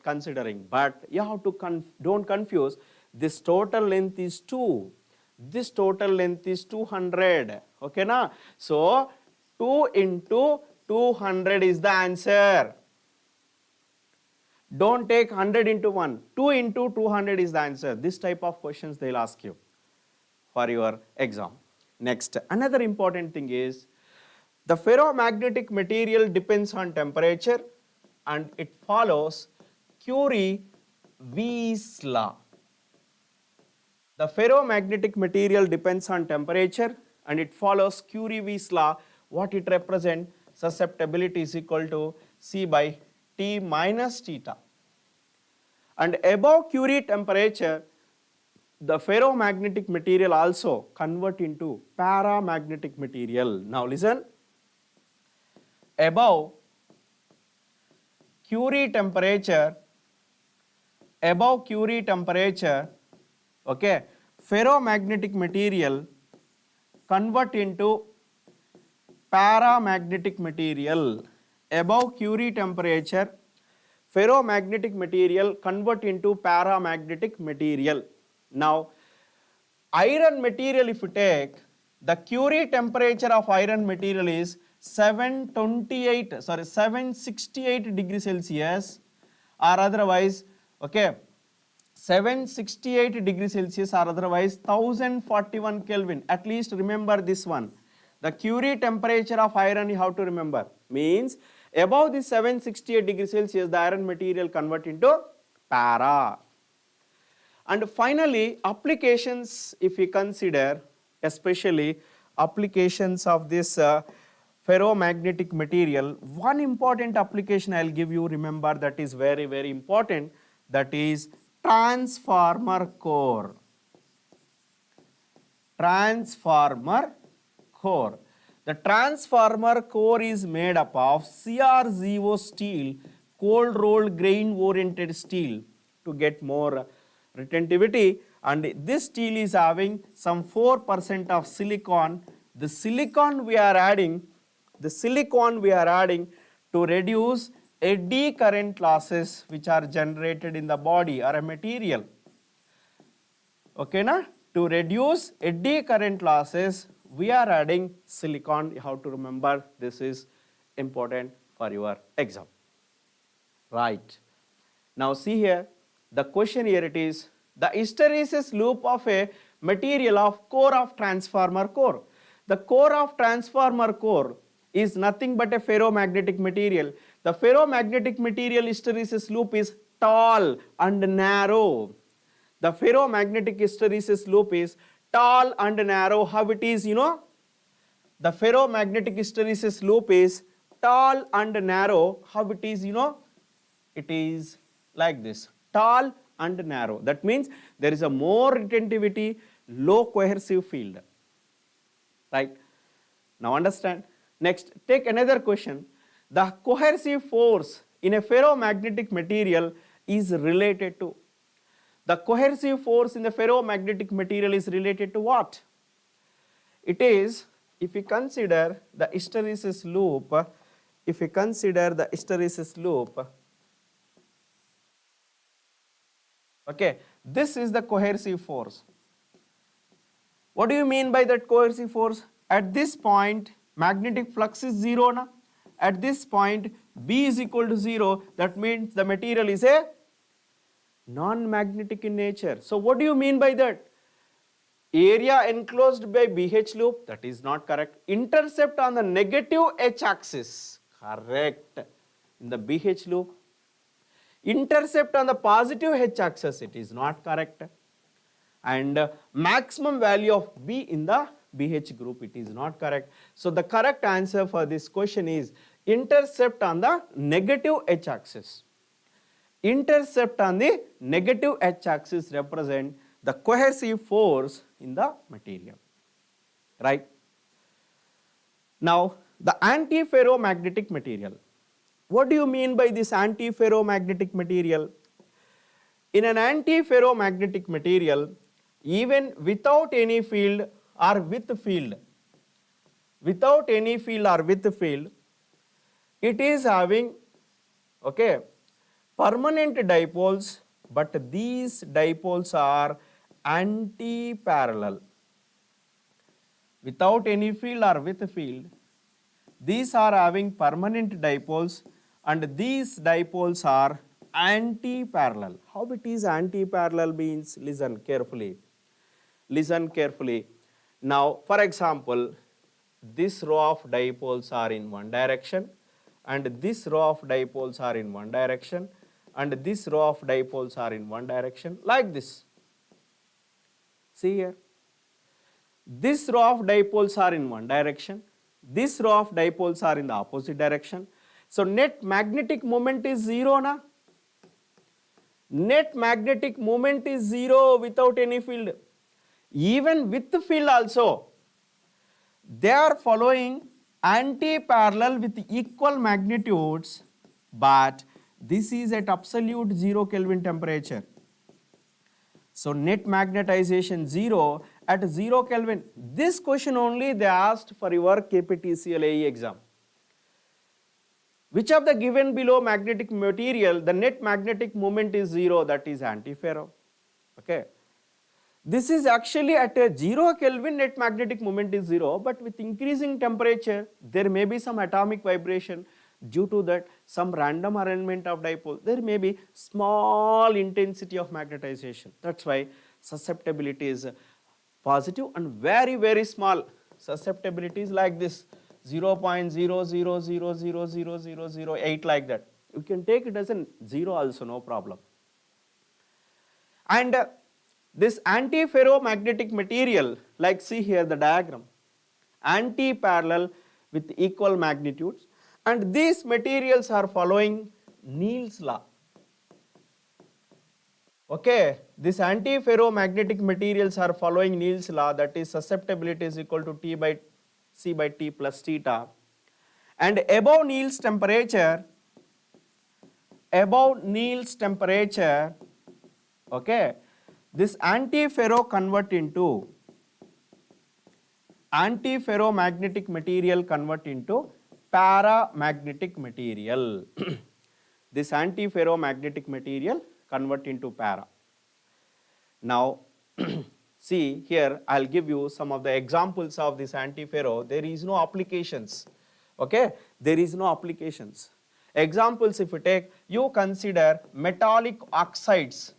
considering. But you have to, don't confuse, this total length is 2. This total length is 200. Okay na? So 2 into 200 is the answer. Don't take 100 into 1. 2 into 200 is the answer. This type of questions they will ask you for your exam. Next, another important thing is, the ferromagnetic material depends on temperature and it follows Curie-Weiss law. The ferromagnetic material depends on temperature and it follows Curie-Weiss law. What it represents? Susceptibility is equal to C by T minus theta. And above Curie temperature, the ferromagnetic material also convert into paramagnetic material. Now listen, above Curie temperature, okay, ferromagnetic material convert into paramagnetic material. Above Curie temperature, ferromagnetic material convert into paramagnetic material. Now, iron material, if you take, the Curie temperature of iron material is 768 degrees Celsius, or otherwise, okay, 768 degrees Celsius or otherwise 1041 Kelvin. At least remember this one. The Curie temperature of iron you have to remember. Means above the 768 degrees Celsius, the iron material convert into para. And finally, applications, if we consider, especially applications of this ferromagnetic material, one important application I will give you, remember, that is very, very important, that is transformer core. Transformer core. The transformer core is made up of CRGO steel, cold rolled grain oriented steel, to get more retentivity, and this steel is having some 4% of silicon. The silicon we are adding to reduce eddy current losses which are generated in the body or a material. Okay na? To reduce eddy current losses, we are adding silicon. You have to remember, this is important for your exam. Right. Now see here, the question here it is, the hysteresis loop of a material of core of transformer core. The core of transformer core is nothing but a ferromagnetic material. The ferromagnetic material hysteresis loop is tall and narrow. The ferromagnetic hysteresis loop is tall and narrow. How it is, you know? The ferromagnetic hysteresis loop is tall and narrow. How it is, you know? It is like this, tall and narrow. That means there is a more retentivity, low coercive field. Right? Now understand. Next, take another question. The coercive force in a ferromagnetic material is related to. The coercive force in the ferromagnetic material is related to what? It is, if we consider the hysteresis loop, okay, this is the coercive force. What do you mean by that coercive force? At this point, magnetic flux is 0 na? At this point, B is equal to 0. That means the material is a non-magnetic in nature. So what do you mean by that? Area enclosed by BH loop, that is not correct. Intercept on the negative H axis, correct, in the BH loop. Intercept on the positive H axis, it is not correct. And maximum value of B in the BH group, it is not correct. So the correct answer for this question is intercept on the negative H axis. Intercept on the negative H axis represent the coercive force in the material, right? Now, the antiferromagnetic material. What do you mean by this antiferromagnetic material? In an antiferromagnetic material, even without any field or with field, it is having, okay, permanent dipoles, but these dipoles are anti-parallel. Without any field or with field, these are having permanent dipoles and these dipoles are anti-parallel. How it is anti-parallel means? Listen carefully. Listen carefully. Now, for example, this row of dipoles are in one direction and this row of dipoles are in one direction and this row of dipoles are in one direction, like this. See here. This row of dipoles are in one direction. This row of dipoles are in the opposite direction. So net magnetic moment is 0 na? Net magnetic moment is 0 without any field. Even with the field also, they are following anti-parallel with equal magnitudes, but this is at absolute 0 Kelvin temperature. So net magnetization 0 at 0 Kelvin. This question only they asked for your KPTCL AE exam. Which of the given below magnetic material, the net magnetic moment is 0, that is antiferro. Okay. This is actually at a 0 Kelvin net magnetic moment is 0, but with increasing temperature, there may be some atomic vibration. Due to that, some random arrangement of dipole, there may be small intensity of magnetization. That's why susceptibility is positive and very, very small. Susceptibility is like this, 0.00000008 like that. You can take it as a 0 also, no problem. And this antiferromagnetic material, like see here the diagram, anti-parallel with equal magnitudes, and these materials are following Neal's law. Okay, these antiferromagnetic materials are following Neal's law, that is susceptibility is equal to T by C by T plus theta. And above Neal's temperature, okay, this antiferromagnetic material convert into paramagnetic material. This antiferromagnetic material convert into para. Now, see here, I'll give you some of the examples of this antiferro. There is no applications. Okay, there is no applications. Examples, if you take, you consider metallic oxides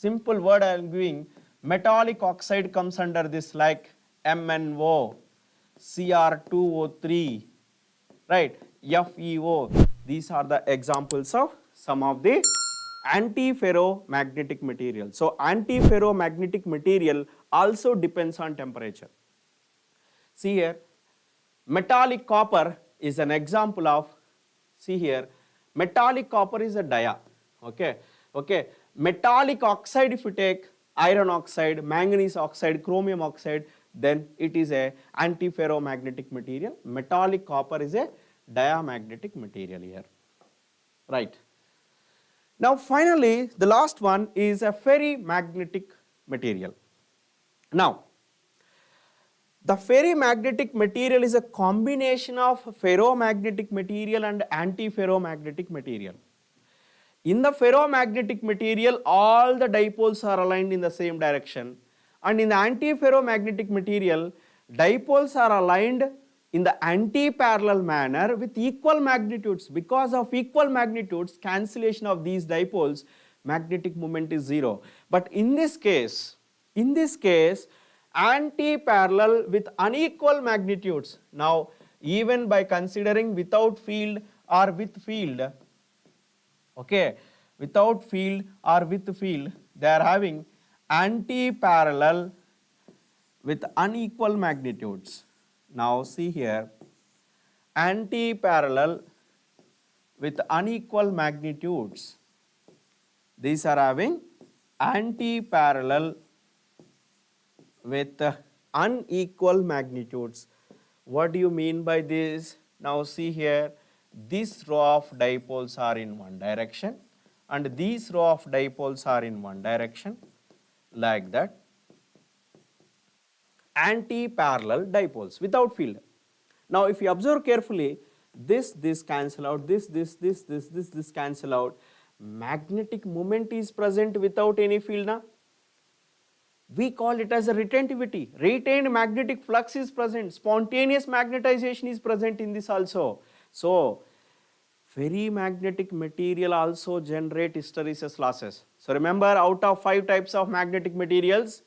simple word I am giving, metallic oxide comes under this, like MnO, Cr2O3, right, FeO. These are the examples of some of the antiferromagnetic material. So antiferromagnetic material also depends on temperature. See here, metallic copper is an example of, see here, metallic copper is a dia, okay. Metallic oxide, if you take iron oxide, manganese oxide, chromium oxide, then it is a antiferromagnetic material. Metallic copper is a diamagnetic material here, right. Now finally, the last one is a ferrimagnetic material. Now, the ferrimagnetic material is a combination of ferromagnetic material and antiferromagnetic material. In the ferromagnetic material, all the dipoles are aligned in the same direction, and in the antiferromagnetic material, dipoles are aligned in the anti-parallel manner with equal magnitudes. Because of equal magnitudes, cancellation of these dipoles, magnetic moment is zero. But in this case, anti-parallel with unequal magnitudes. Now, even by considering without field or with field, okay, without field or with field, they are having anti-parallel with unequal magnitudes. Now see here, anti-parallel with unequal magnitudes. These are having anti-parallel with unequal magnitudes. What do you mean by this? Now see here, this row of dipoles are in one direction and these row of dipoles are in one direction, like that. Anti-parallel dipoles without field. Now if you observe carefully, this cancel out, this cancel out. Magnetic moment is present without any field now. We call it as a retentivity. Retained magnetic flux is present. Spontaneous magnetization is present in this also. So ferrimagnetic material also generate hysteresis losses. So remember, out of 5 types of magnetic materials,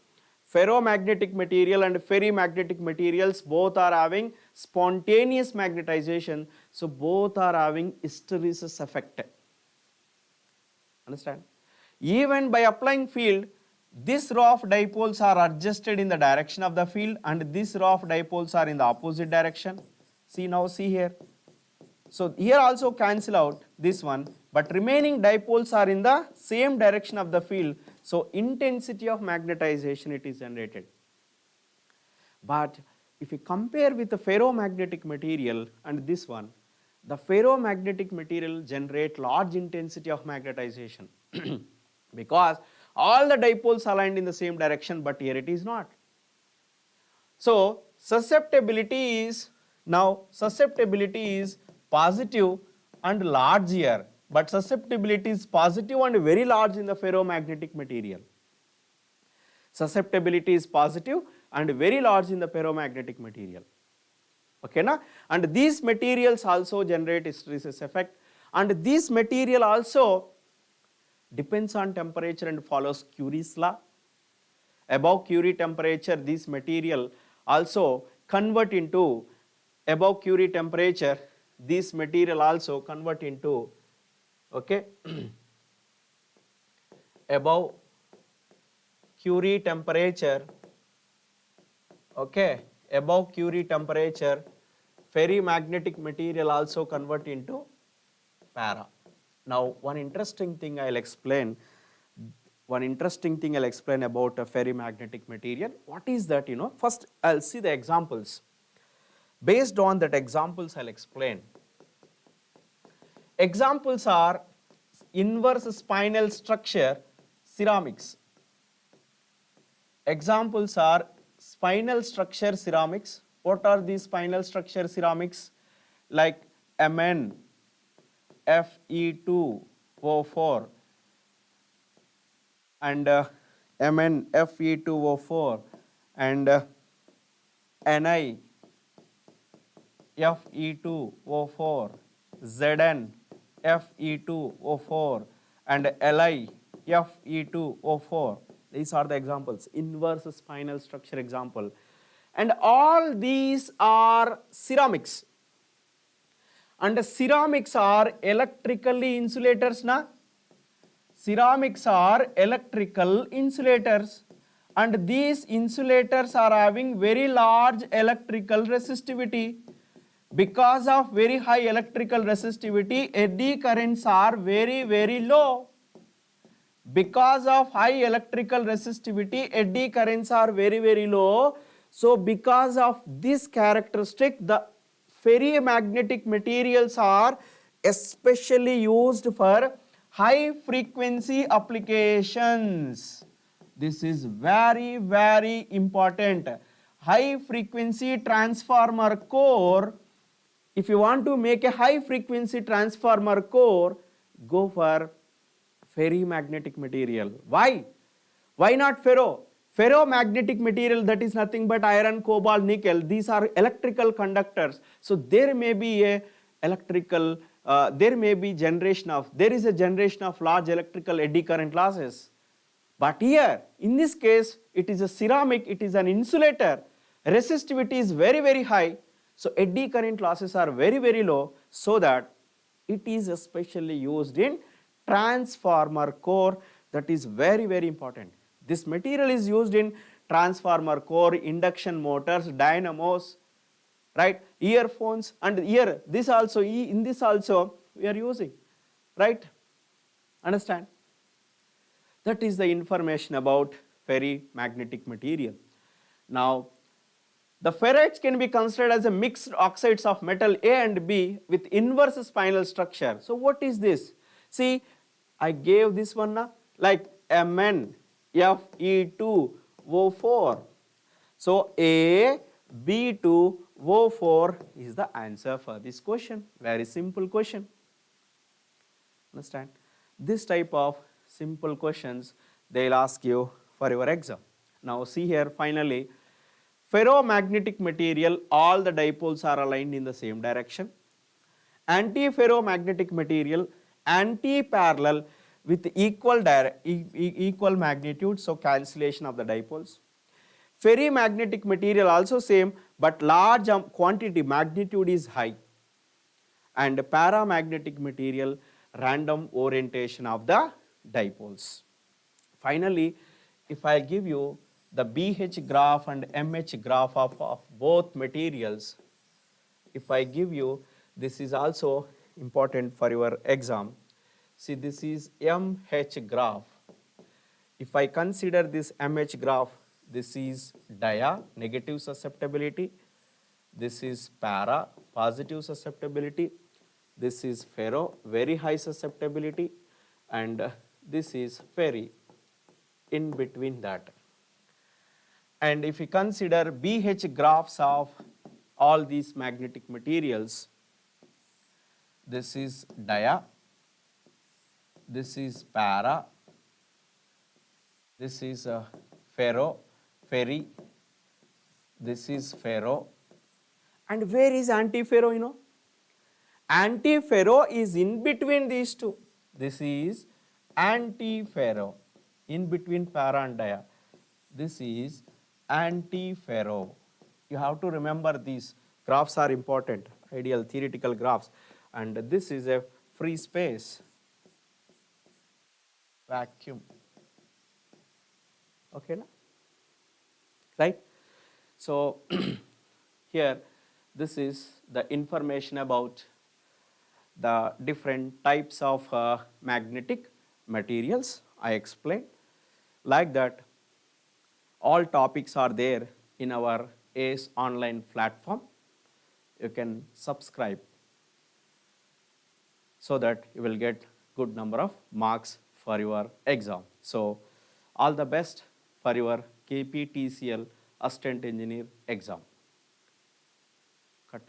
ferromagnetic material and ferrimagnetic materials both are having spontaneous magnetization. So both are having hysteresis effect. Understand? Even by applying field, this row of dipoles are adjusted in the direction of the field and this row of dipoles are in the opposite direction. See now, see here. So here also cancel out this one, but remaining dipoles are in the same direction of the field. So intensity of magnetization it is generated. But if you compare with the ferromagnetic material and this one, the ferromagnetic material generate large intensity of magnetization because all the dipoles aligned in the same direction, but here it is not. So susceptibility is positive and large here, but susceptibility is positive and very large in the ferromagnetic material. Susceptibility is positive and very large in the ferromagnetic material. Okay, na? And these materials also generate hysteresis effect, and this material also depends on temperature and follows Curie's law. Above Curie temperature, this material also convert into, above Curie temperature, this material also convert into, okay, above Curie temperature, okay, above Curie temperature, ferrimagnetic material also convert into para. Now one interesting thing I'll explain about a ferrimagnetic material. What is that, First I'll see the examples. Based on that examples I'll explain. Examples are inverse spinel structure ceramics. Examples are spinel structure ceramics. What are these spinel structure ceramics? Like Mn Fe2O4 and Mn Fe2O4 and Ni Fe2O4, Zn Fe2O4 and Li Fe2O4. These are the examples, inverse spinel structure example. And all these are ceramics. And ceramics are electrically insulators, na? Ceramics are electrical insulators. And these insulators are having very large electrical resistivity. Because of very high electrical resistivity, eddy currents are very, very low. Because of high electrical resistivity, eddy currents are very, very low. So because of this characteristic, the ferromagnetic materials are especially used for high frequency applications. This is very, very important. High frequency transformer core. If you want to make a high frequency transformer core, go for ferromagnetic material. Why? Why not ferro? Ferromagnetic material, that is nothing but iron, cobalt, nickel. These are electrical conductors. So there may be a electrical, there is a generation of large electrical eddy current losses. But here, in this case, it is a ceramic, it is an insulator. Resistivity is very, very high. So eddy current losses are very, very low, so that it is especially used in transformer core. That is very, very important. This material is used in transformer core, induction motors, dynamos, right? Earphones, and here this also, in this also we are using, right? Understand? That is the information about ferromagnetic material. Now, the ferrites can be considered as a mixed oxides of metal A and B with inverse spinel structure. So what is this? See, I gave this one na, like MnFe2O4. So A, B2O4 is the answer for this question. Very simple question. Understand? This type of simple questions they will ask you for your exam. Now see here, finally, ferromagnetic material, all the dipoles are aligned in the same direction. Antiferromagnetic material, anti-parallel with equal magnitude, so cancellation of the dipoles. Ferrimagnetic material also same, but large quantity, magnitude is high. And paramagnetic material, random orientation of the dipoles. Finally, if I give you the BH graph and MH graph of both materials, if I give you, this is also important for your exam. See, this is MH graph. If I consider this MH graph, this is dia, negative susceptibility. This is para, positive susceptibility. This is ferro, very high susceptibility. And this is ferri, in between that. And if we consider BH graphs of all these magnetic materials, this is dia, this is para, this is ferro, ferri, this is ferro, and where is antiferro, you know? Antiferro is in between these two. This is antiferro, in between para and dia. This is antiferro. You have to remember these graphs are important, ideal theoretical graphs. And this is a free space, vacuum. Okay, na? Right? So here, this is the information about the different types of magnetic materials I explained. Like that, all topics are there in our ACE online platform. You can subscribe so that you will get good number of marks for your exam. So all the best for your KPTCL Assistant Engineer exam. Cut.